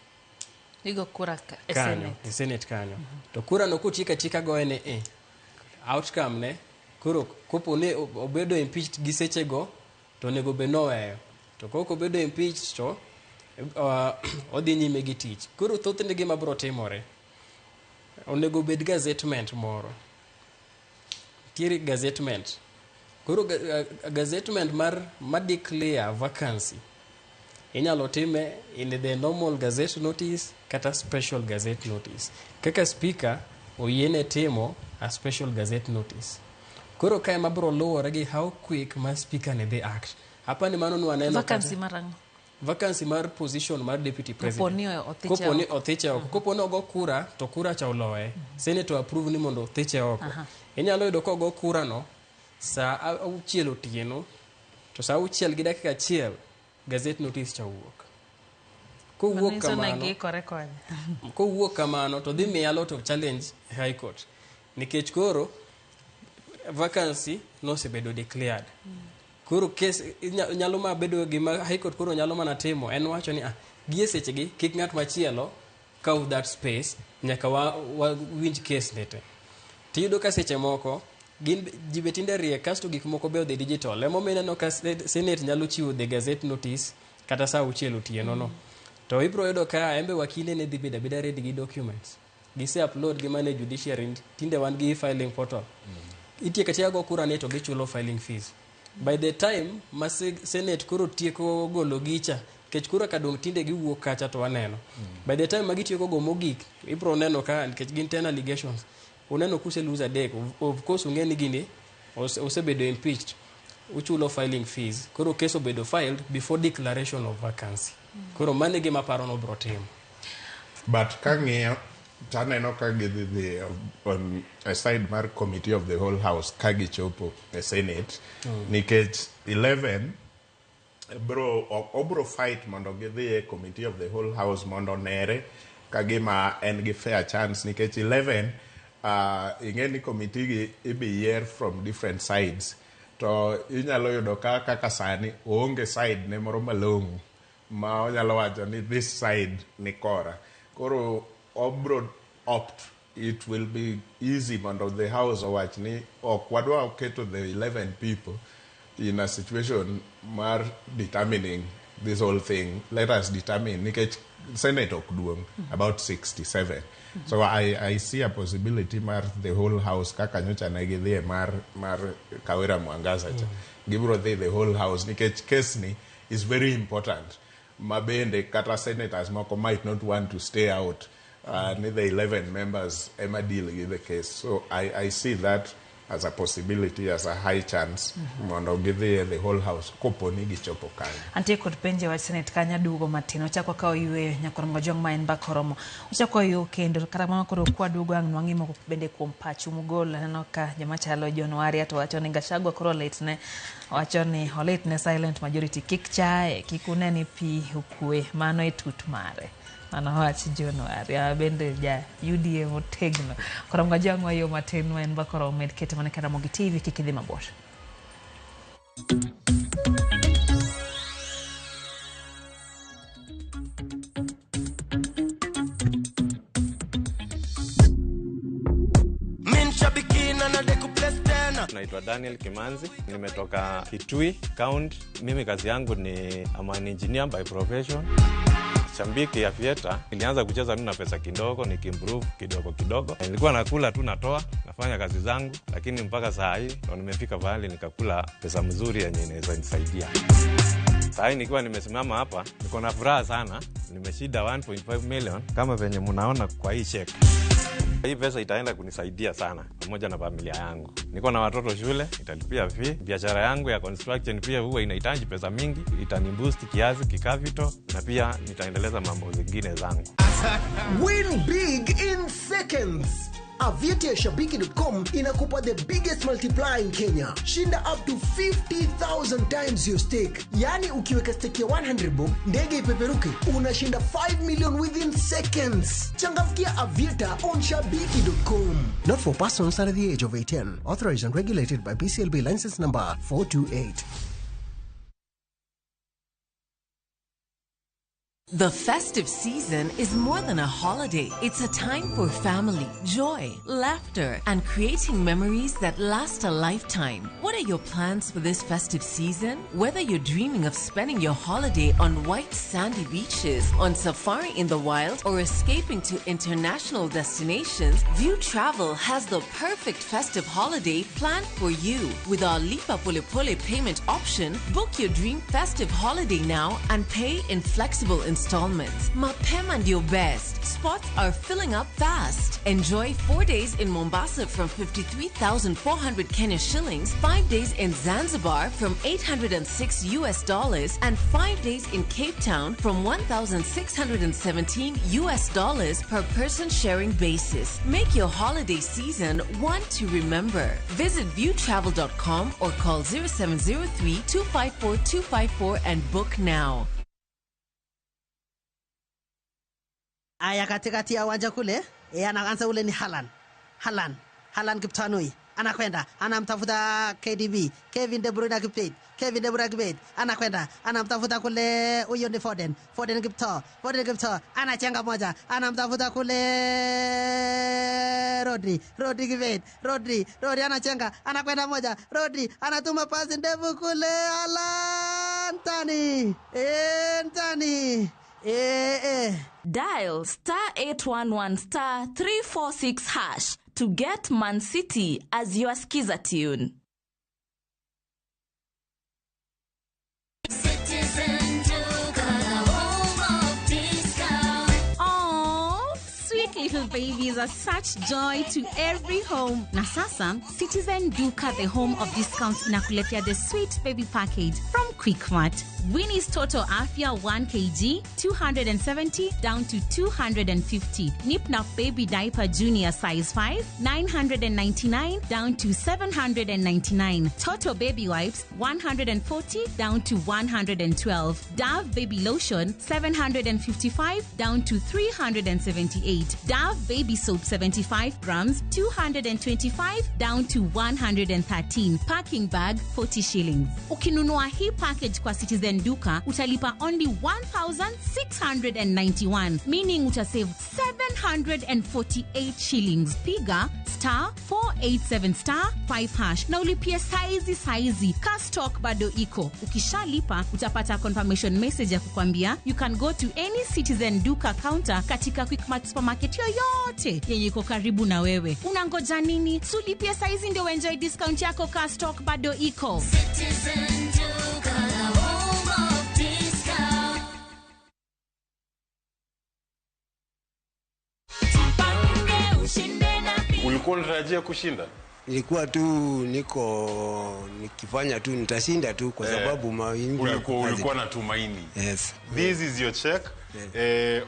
Igo kura e Senate. Senate kanyo. To kura no kutika go ene outcome ne koro kopo ne obedo impeached gi seche go to nego beno weyo. To koko obedo impeached to odhi nyime gi tich. Koro thothne gima bro timore. Onego bed gazettement moro. Tieri gazettement. Koro gazettement mar declare vacancy. Inyalo time in the normal gazette notice kata special gazette notice. Kaka speaker oyiene timo a special gazette notice. Koro kae mabro luwore gi how quick ma speaker ne be act. Hapa ni mano nwaneno vacancy marango. Vacancy mar position mar deputy president. Koponi othiche oko. Koponi ogo kura to kura cha oloe. Senator approve ni mondo othiche oko. Inyalo yudo ko ogo kura no sa auchiel otieno to sa auchiel gi dakika achiel gazette notice cha wuok. Ko wuok kamano to dhi miyo lot of challenge high court. Nikech koro vacancy no se bedo declared. Koro case nyalo ma bedo gima high court koro nyalo mana timo en wacho ni gie seche gi kik ng'at machielo cover that space nyaka wa winj case nete. Tiyudo ka seche moko gin jibetinde rie kasto gik moko be odhi digital. Emo meneno ka Senate nyalo chiwo the gazette notice kata sa uchielo tieno no. To ibro yudo ka embe wakile ne dhi beda ready gi documents. Gise upload gi mane judiciary tinde wan gi filing portal. Itie katia go kura ne to gichulo filing fees. By the time ma Senate kuro tieko golo gicha kech kura kadong tinde giwuok kacha to waneno. By the time magitieko go mogik ibro neno ka kech gin 10 allegations. Uneno kuse lose a day. Of course ungeni gini osebedo impeached. Uchulo filing fees. Kuro case obedo filed before declaration of vacancy. Kuro mane gima paro no bro tim. But kang'iyo taneno ka gidhi on a side mar committee of the whole house ka gichopo e Senate nikech 11 obro fight mondo gidhi e committee of the whole house mondo nere ka gima en gi fair chance nikech 11 ingeni committee gi ibi yier from different sides to inyalo yudo kaka sani onge side ne moro malong'o ma onyalo wacho ni this side ni kora. Koro obro opt it will be easy mondo the house owach ni ok wadwa keto the 11 people in a situation mar determining this whole thing. Let us determine nikech Senate ok duong about 67. So I see a possibility mar the whole house kaka nyocha ne gidhi mar Kawira Mwangaza gibro the whole house nikech case ni is very important. Mabende kata senators moko might not want to stay out. The 11 members ema deal with the case. So I see that as a possibility, as a high chance. Mondo give the whole house koponi gichopo kanyo. Ante kod penje wa Senate kanya dugo matino chakwa ka oywe nyakorongo jong ma en bakoromo. Uchakwa yo kendo kata mama koro kwa dugo ang nwangimo bende kuom pachu mugola neno ka jama chalo January ato wacho ni Gachagua koro late ne wacho ni late ne silent majority kik chae kikuneni pi ukwe mano etut mare. Anawachi January bende ja UDA motegno koronga jangwa yo mateno en bakoro medkete mane kada Mogi TV kikidhi mabor. Naitwa Daniel Kimanzi, nimetoka Kitui County. Mimi kazi yangu ni an engineer by profession. Shambiki ya Fieta, nilianza kucheza na pesa kidogo, nikimprove kidogo. Nilikuwa nakula tu natoa, nafanya kazi zangu, lakini mpaka saa hii ndo nimefika mahali nikakula pesa mzuri yenye inaweza nisaidia. Saa hii nikiwa nimesimama hapa, niko na furaha sana. Nimeshinda 1.5 million kama venye mnaona kwa hii check. Hii pesa itaenda kunisaidia sana pamoja na familia yangu. Niko na watoto shule, italipia fee. Biashara yangu ya construction pia huwa inahitaji pesa mingi, itaniboost kiasi kikavito, na pia nitaendeleza mambo zingine zangu. Win big in seconds. Aviator ya Shabiki.com inakupa the biggest multiplier in Kenya. Shinda up to 50,000 times your stake. Yani ukiweka stake ya 100 bob, ndege ipeperuke, unashinda 5 million within seconds. Changamkia Aviator on Shabiki.com. Not for persons under the age of 18. Authorized and regulated by BCLB license number 428. The festive season is more than a holiday. It's a time for family, joy, laughter, and creating memories that last a lifetime. What are your plans for this festive season? Whether you're dreaming of spending your holiday on white sandy beaches, on safari in the wild, or escaping to international destinations, View Travel has the perfect festive holiday planned for you. With our Lipa Pole Pole payment option, book your dream festive holiday now and pay in flexible installments. Mapema ndio best. Spots are filling up fast. Enjoy 4 days in Mombasa from 53,400 Kenya shillings, 5 days in Zanzibar from $806 US, and 5 days in Cape Town from $1,617 US per person sharing basis. Make your holiday season one to remember. Visit viewtravel.com or call 0703-254-254 and book now. Aya katikati ya uwanja kule, anaanza ule ni Haaland Kiptanui. Anakwenda, anamtafuta KDB, Kevin De Bruyne akipita, anakwenda, anamtafuta kule huyo ni Foden Kipto, anachenga moja, anamtafuta kule Rodri anachenga, anakwenda moja, Rodri anatuma pasi ndefu kule Haaland Ntani. Dial *811*346# to get Man City as your skiza tune. Little babies are such joy to every home. Na sasa, Citizen Duka, the home of discounts, inakuletea the sweet baby package from Quickmart. Winnie's Total Afya 1 kg, 270 down to 250. Nip Nap Baby Diaper Junior size 5, 999 down to 799. Toto Baby Wipes 140 down to 112. Dove Baby Lotion 755 down to 378. Dove Baby Soap 75 grams 225 down to 113. Packing bag 40 shillings. Ukinunua hii package kwa Citizen Duka utalipa only 1,691, meaning utasave 748 shillings. Piga *487*5# na ulipia saizi ka stock bado iko. Ukishalipa utapata confirmation message ya kukwambia you can go to any Citizen Duka counter katika Quickmart supermarket yoyote yenye iko karibu na wewe. Unangoja nini? Sulipia saizi ndio enjoy discount yako ka stock bado iko. Citizen Duka. Ulikuwa unatarajia kushinda? Nilikuwa tu nikifanya tu nitashinda tu kwa sababu mawingu. Ulikuwa na tumaini. Yes. This is your check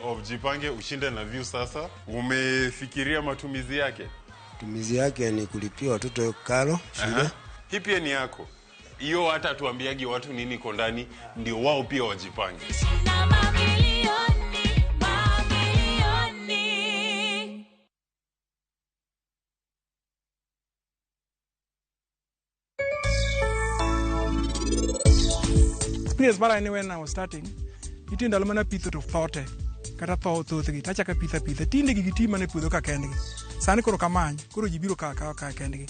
of Jipange ushinde na View sasa. Umefikiria matumizi yake? Matumizi yake ni kulipia watoto karo shule. Hii pia ni yako. Hiyo hata tuambiagi watu nini iko ndani ndio wao pia wajipange. Experience mara ni when I was starting, iti ndalo mana pitho to thote, kata thoth gi tacha ka pitha tinde gi gitima ne puodho ka kendgi. Sani koro kamany, koro jibiro ka kendgi.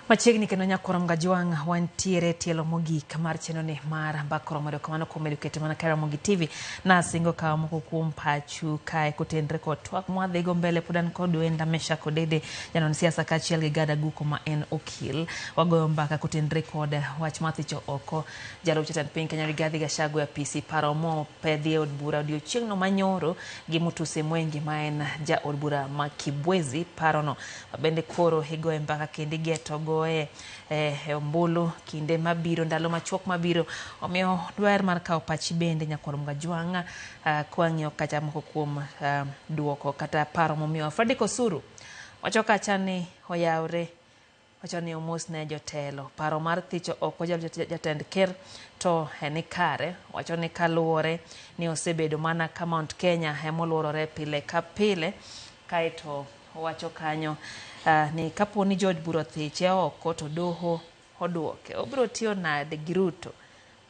Machiegni kendo Nyakorom Gajwang' wantiere tielo mogik mar chenoni mar Mbakoro mondo kamano kuom edukete mana kara Mogi TV na singo kawo moko kuom pachu kae kotendre kod twak mwadhigo mbele podan kod wenda Mesha Kodede janon siasa kachiel gi Gada Guko ma en okil wagoyo mbaka kotendre kod wach mathicho oko jalup jatend piny Kenya Rigathi Gachagua apisi paro mo pedhi od bura odiochieng'no manyoro gi Mutuse Mwengi ma en ja od bura ma Kibwezi parono bende koro higoe mbaka kendo geto ombulu kinde mabiro ndalo machuok mabiro omiyo dwer mar kawo pachi bende Nyakorom Gajwang' kwang'io kacha moko kuom duoko kata paro momiyo Fredrick Osuru wacho kacha ni oyawre wacho ni omos ne jotelo paro mar thicho oko jatend ker to en kare wacho ni kaluwore ni osebedo mana ka Mount Kenya emoluorore pile ka pile kaito wacho kanyo ni kapo ni George buro thiche oko to doho oduoke obro tiyo nade gi Ruto.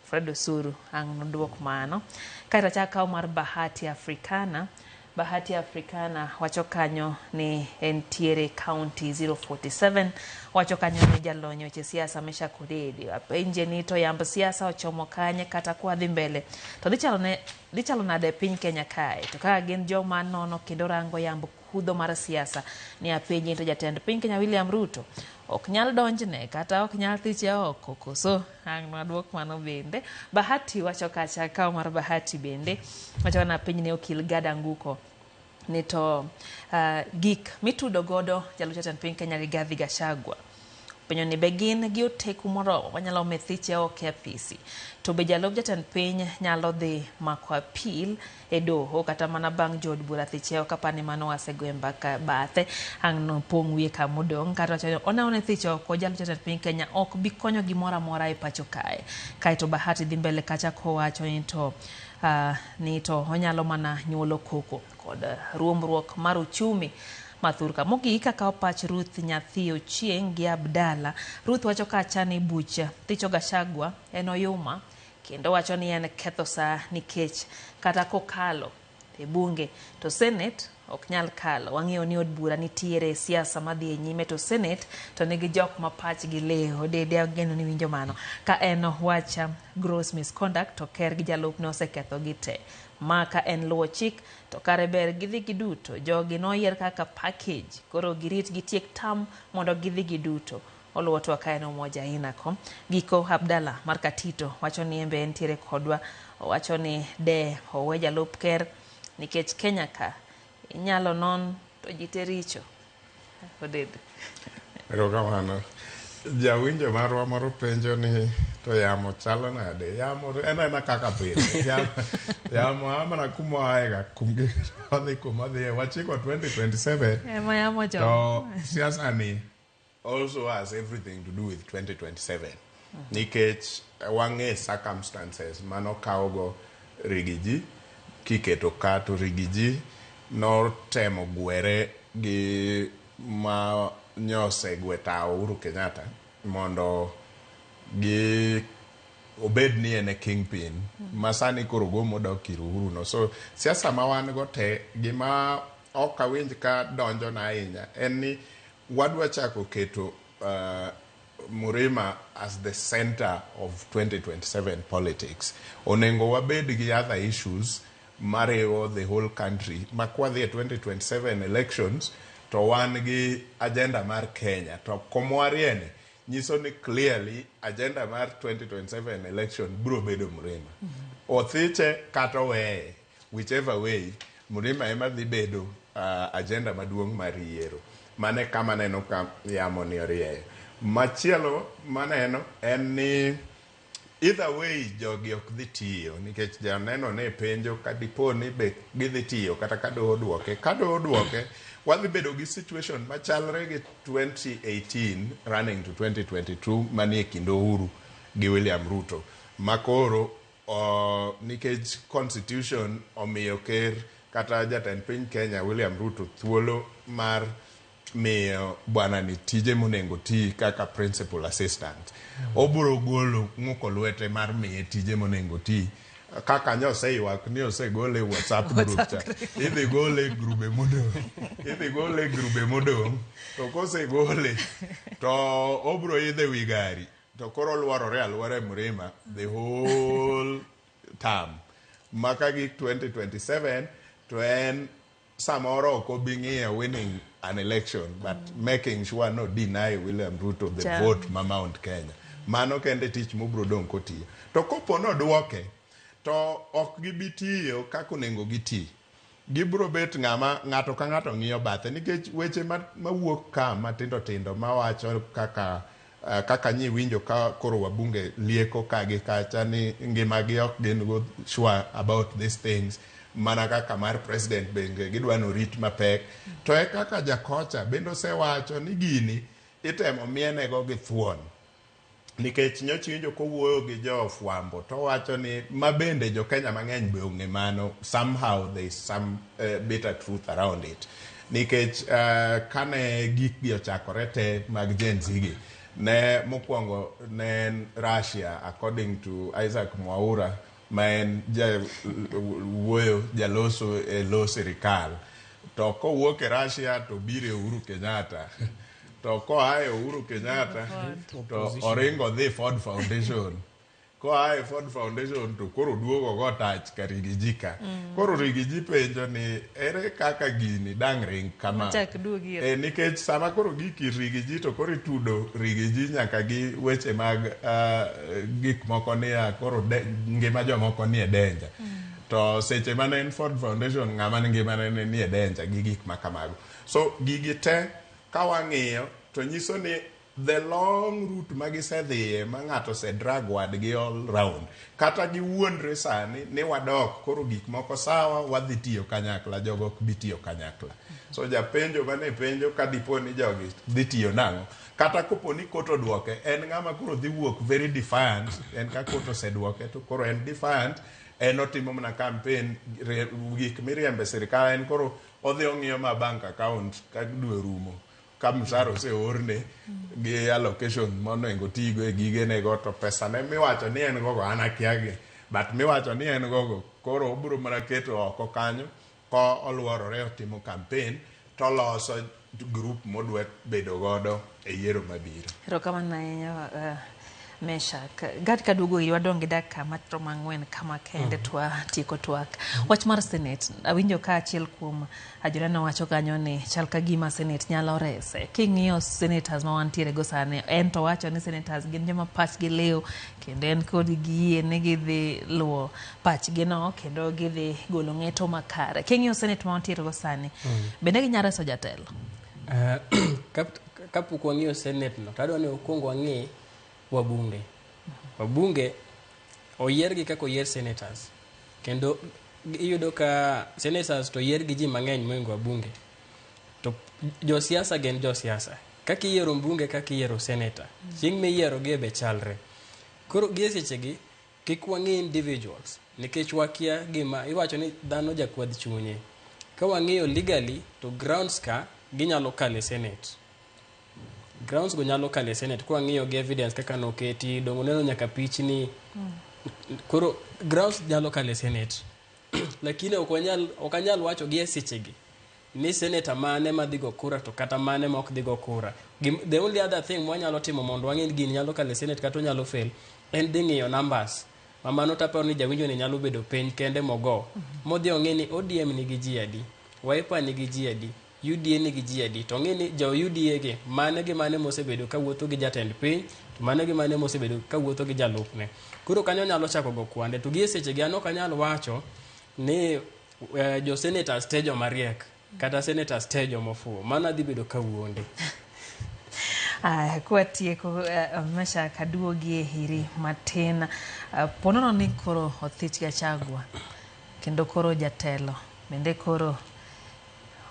Fred Osuru ang noduok mano kaita chaka mar Bahati Africana wacho kanyo ni entiere county 047 wacho kanyo ni jalonyo che siasa Mesha Kodede apenje ni to yamb siasa ochomo kanye kata kwa dhi mbele to dichalo nade piny Kenya kae to ka gin joma nono kendo rango yamb kudho mar siasa ni apenje to jatend piny Kenya William Ruto ok nyal donjne kata ok nyal thiche oko koso ang maduok mano bende Bahati wacho kacha kawo mar Bahati bende wacho na piny ne okil Gada Guko ni to gik mitudo godo jalup jatend piny Kenya Rigathi Gachagua penyo ni begin gi oteku moromo wanyalo methiche oke apisi to be jalup jatend piny nyalo dhi mako apil e doho kata mana bang' jod bura thiche kapani mano wasego mbaka bathe ang no pong' wiye kamodong' kata wacho onaone thiche oko jalup jatend piny Kenya ok bi konyo gimoro amora e pacho kae kaito Bahati dhi mbele kacha kowacho ni to onyalo mana nyuolo koko kod ruombruok mar uchumi mathurka mogi kaka opach Ruth nyathi Ochieng gi Abdalla Ruth wacho kacha ni bucha thicho Gachagua en oyuma kendo wacho ni en ketho saa nikech kata kokalo e bunge to Senate ok nyal kalo wang'eyo ni od bura nitiere siasa madhi e nyime to Senate to nigi jok ma pachgi leho dede ageno ni winjo mano ka en wacha gross misconduct to ker gi jalup ne oseketho gi te maka en luwo chik to kare ber gidhi giduto jogi noyier kaka package koro girit gitiek tam mondo gidhi giduto oluwo to ka en moja inako giko Abdalla mar Katito wacho ni embe entiere kodwa wacho ni de owe jalup ker nikech Kenya ka inyalo non to jite richo Odede erokamano jawinjo marwa moro penjo ni to yamo chalo nade yamo ena kaka pile yamo amana kumoaega kumgi odhi kumadhi wachiko 2027 yamo to siasa ni also has everything to do with 2027 nikech wang'e circumstances mano kawogo Rigiji kiketo ka to Rigiji no temo gwere gi ma nyose gweta Uhuru Kenyatta mondo gi obed ni ene kingpin masani koro gomo dok ir Uhuru no so siasa ma wan go te gima ok awinj ka donjo na ahinya en ni wadwa chako keto Murima as the center of 2027 politics onengo wabed gi other issues mariwo the whole country makwadhi e 2027 elections to wan gi agenda mar Kenya to komwarieni nyiso ni clearly agenda mar 2027 election bro bedo Murima othiche kata weye whichever way Murima ema dhi bedo agenda maduong' mar yiero mane kama neno ka yamo ni orieyo machielo maneno en ni either way jogi ok dhi tiyo nikech janeno ne penjo kadipo ni be gidhi tiyo kata kadoho duoke wadhi bedo gi situation machalre gi 2018 running to 2022 manie kind Uhuru gi William Ruto makoro nikech constitution omiyo ker kata jatend piny Kenya William Ruto thuolo mar miyo bwana ni tije monengo ti kaka principal assistant obro golo ng'uko lwete mar miye tije monengo ti kaka nyoseywak ni osegole WhatsApp group cha idhi gole grube modong to kosegole to obro idhe wi gari to koro luorore alwora Mrima the whole term maka gi 2027 to en samoro ok obing'iyo winning an election but making sure no deny William Ruto the vote ma Mount Kenya. Mano kende tich mobro dong kotiyo. To kopo no duoke to ok gibitiyo kako onego giti. Gibro bet ng'ato ka ng'ato ng'iyo bathe nikech weche mawuok ka matindo tindo mawacho kaka nyi winjo ka koro wabunge lieko kagi kacha ni ngimagi ok gin go sure about these things mana kaka mar president bende gidwano rit mapek to e kaka jakocha bendo sewacho ni gini itemo mienego gi thuon nikech nyocha winjo kowuoyo gi jofwambo to wacho ni mabende jo Kenya mang'eny be ong'e mano somehow there is some bitter truth around it nikech kane gik gi ochakore te mag Gen Z gi ne mokwongo ne Russia according to Isaac Mwaura ma en jaloso e lo sirikal to kowuok e Russia to bire Uhuru Kenyatta to koae Uhuru Kenyatta to oringo dhi Ford Foundation koae Ford Foundation to koro duogo go tach ka Rigijika koro Rigiji penjo ni ere kaka gini dang ring kama nikech sama koro giki Rigiji to koro tudo Rigiji nyaka gi weche mag gik moko niya koro ngima jomoko nie danger to seche mane en Ford Foundation ng'ama ngima ne nie danger gi gik makamago so gigi te kawang'iyo to nyiso ni the long route magisedhiye ma ng'ato se drag wadgi all round kata giwuondre sani ni wadok koro gik moko sawa wadhi tiyo kanyakla jogo ok bitiyo kanyakla so japenjo mane penjo ka dipo ni jogi dhi tiyo nang'o kata kopo ni koto duoke en ng'ama koro dhi wuok very defiant en ka koto se duoke to koro en defiant en otimo mana campaign gik miriembe sirikal en koro odhi ong'iyo ma bank account ka dwe rumo ka msaro se orne gi allocation monengo tigo e gige nego to pesa ne miwacho ni en gogo anakiage but miwacho ni en gogo koro oburo mana keto oko kanyo ko oluorore otimo campaign to loso group modwe bedo godo e yiero mabiro. Erokamano ahinya Meshak. Gad kaduogo wadonge dakika matromo ang'wen kama kende tieko twak. Wach mar Senate. Awinjo ka achiel kuom ajurano wacho kanyo ni chal ka gima Senate nyalo rese. King'iyo senators ma wantiere go sani en to wacho ni senators gin joma pachgi liw kendo en kod giyie ni gidhi luwo pachgi no kendo gidhi golo ng'eto makare. King'iyo Senate ma wantiere go sani bende ginyalo reso jatelo. Kapok wang'iyo Senate no tadwa ni okwongo wang'i wabunge oyiergi kaka oyier senators kendo iyudo ka senators to oyier gi ji mang'eny moingo wabunge to josiasa gen josiasa kaka iyiero mbunge kaka iyiero senator chieng' miyiero gi be chalre koro gi sechegi kik wang'i individuals nikech wakia gima iwacho ni dhano jakwadh chunye ka wang'iyo legally to grounds ka ginyalo kale Senate grounds go nyalo kale Senate kwa ng'iyo gi evidence kaka noketi dongo neno nyaka pichni koro grounds nyalo kale Senate lakini okanyal wacho gi sechegi ni senator mane madhigo kura to kata mane ma ok dhigo kura. The only other thing mwanyalo timo mondo wang'e gini nyalo kale Senate kata nyalo fail en ding'iyo numbers mamano tapao ni jawinjo ni nyalo bedo piny kende mogo modhi ong'e ni ODM nigi ji adi, Wiper nigi ji adi, UDA nigi ji adi, to ng'eni jo UDA gi mane mosebedo ka wuotho gi jatend piny to mane mosebedo ka wuotho gi jalupne. Koro kanyo nyalo chako go kwande to gi seche gi an ok anyal wacho ni jo senators stage mariek kata senators stage mofuo mana dhi bedo ka wuonde. Kwa tieko mesha kaduogi hiri matin ponono ni koro othich Gachagua kendo koro jatelo bende koro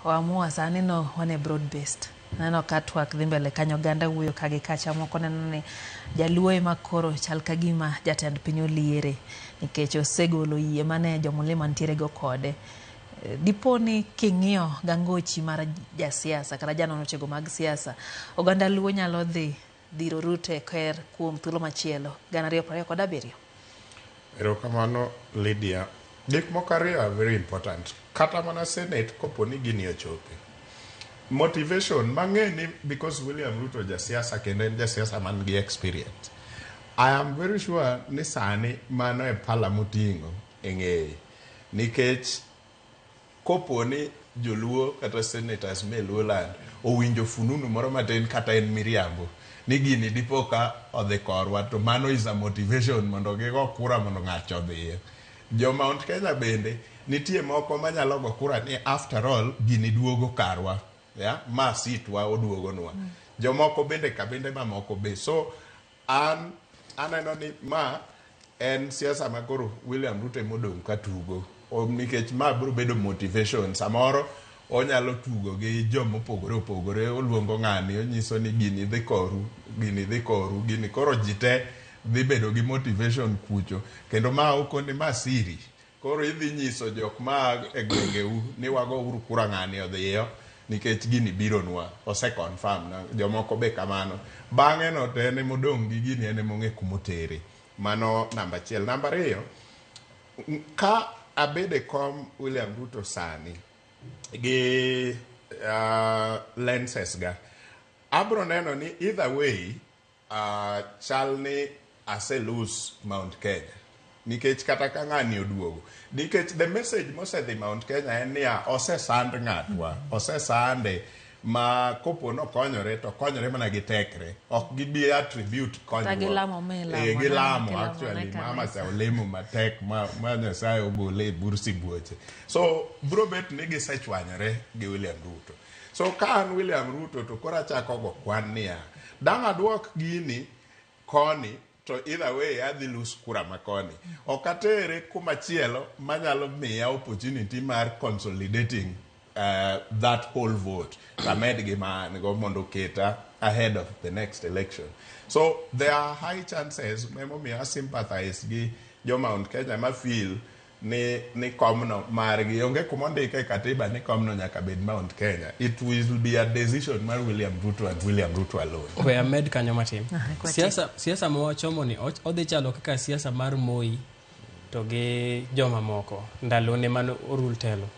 waamua sani no wane broad based nano katwak dhi mbele kanyo ganda wuoyo kage kacha moko neno ni jaluo ema koro chal ka gima jatend piny oliere nikech osegolo yie mane jomulima ntiere go kode. Diponi king'iyo gangochi mar jasiasa kata janono chego mag siasa oganda luo nyalo dhiro rute ker kuom thuolo machielo 2027. Erokamano Lydia. Gik moko ariyo are very important. Kata mana Senate kopo ni gini ochope. Motivation mang'eni because William Ruto jasiasa kendo en jasiasa man gi experience. I am very sure ni sani mano e pala moting'o eng'eye. Nikech kopo ni joluo kata senators me Luoland owinjo fununu moro matin kata en miriambo ni gini dipo ka odhi korwa, to mano is a motivation mondo gigo kura mondo ng'ato odhiye. Jo Mount Kenya bende nitie moko manyalo go kura ni after all gini duogo karwa, ya ma sitwa oduogonwa. Jomoko bende kabinde mamoko be. So aneno ni ma en siasa makoro William Ruto modong ka tugo. Nikech ma biro bedo motivation. Samoro onyalo tugo gi jomo opogore oluongo ng'ani onyiso ni gini dhi koru, gini koro jite dhi bedo gi motivation kucho. Kendo ma okoni ma siri. Koro idhi nyiso jok ma e gwengeu ni wago uru kura ng'ani odhiyo nikech gini biro nwa. Ose confirm na jomoko be kamano. Bang'e no te ene modong gi gini ene mong'e kumotere. Mano namba 1. Namba 2, ka abede kom William Ruto sani gi lenses ga, abro neno ni either way chal ni ase lose Mount Kenya. Nikech kata ka ng'ani oduogo. Nikech the message mosedhi Mount Kenya en niya ose sand ng'atwa, ose sande ma kopo no konyore to konyore mana gi tekre. Ok gibi attribute konyruok. Gilamo actually mama sa olemo matek ma Nyasaye ogole bursi buoche. So bro bet ni gisechwanyore gi William Ruto. So ka an William Ruto to kora chako go kwan niya dang aduok gini koni to either way adhi lose kura makoni. Okatere kumachielo manyalo miya opportunity mar consolidating that whole vote. Kamed Giman go mondo keta ahead of the next election. So there are high chances memo mi sympathize gi jo Mount Kenya ma feel ni komno margi onge kumondike katiba ni komno nyaka bed Mount Kenya. It will be a decision mar William Ruto and William Ruto alone. We Ahmed kanyo matin. Siasa mowachomo ni odhi chalo kaka siasa mar Moi to gi joma moko ndalo ne mano orul telo.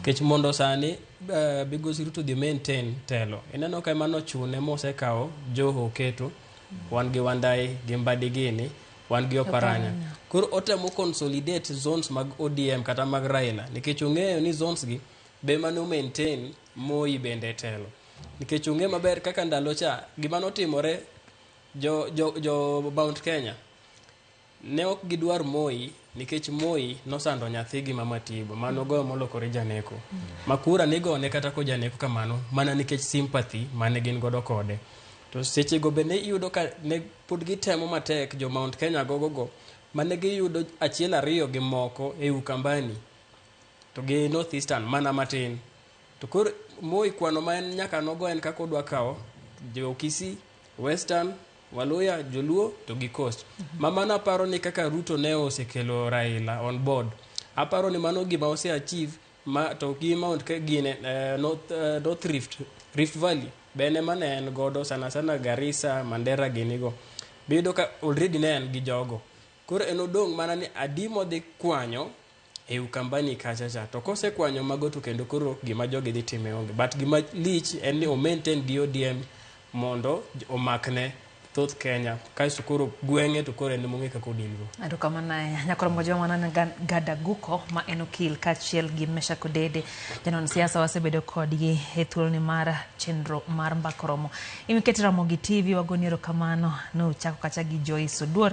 Kech mondo sani Bigosi Ruto the maintain telo. Ineno ka mano chune mose kao Joho Keto, wan gi Wandai, gi Mbadi Gini, wan gi Oparanya. Koro otemo consolidate zones mag ODM kata mag Raila. Nikech ong'eyo ni zones gi be mano maintain Moi bende telo. Nikech ong'e maber kaka ndalo cha gima notimore jo Mount Kenya ne ok gidwar Moi nikech Moi nosando nyathigi Mamatibo mano go molokore janeko. Makura nigo ne kata ko janeko kamano mana nikech sympathy mane gin godo kode. To seche go be ne iyudo ka ne pud gitemo matek jo Mount Kenya gogo mane giyudo achiel ariyo gi moko e Ukambani to gi North Eastern mana matin. To kor Moi kwano ma en nyaka nogo en kako dwa kao jo Kisii, Western, Waluya, Joluo to gi Coast. Mamana paro ni kaka Ruto ne osekelo Raila on board. Aparo ni mano gima ose achieve ma to gi Mount Kenya North Rift Valley. Bene mane en godo sana Garissa, Mandera ginigo. Bido ka already ne en gi jogo. Koro en odong mana ni adimo dhi kwanyo e Ukambani kachacha. To kose kwanyo mago to kendo koro gima jogi dhi time onge. But gima lich en ni o maintain gi ODM mondo omakne thoth Kenya. Kai sukuru gwenge to kore ni mungi kako dingo. Ado kama na nyakoro mmoja wana Gada Guko ma enokil kachiel gi Mesha Kudede janon siasa wasebedo kodgi ethul ni mara chenro mar mbakoromo. Imiketira Mogi TV wagoniero kamano no chako kacha gi Joyce Oduor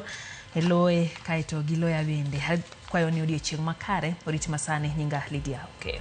eloe kaito giloya bende. Kwayo ni odiochieng' makare oriti masani nyinga Lydia. Okay.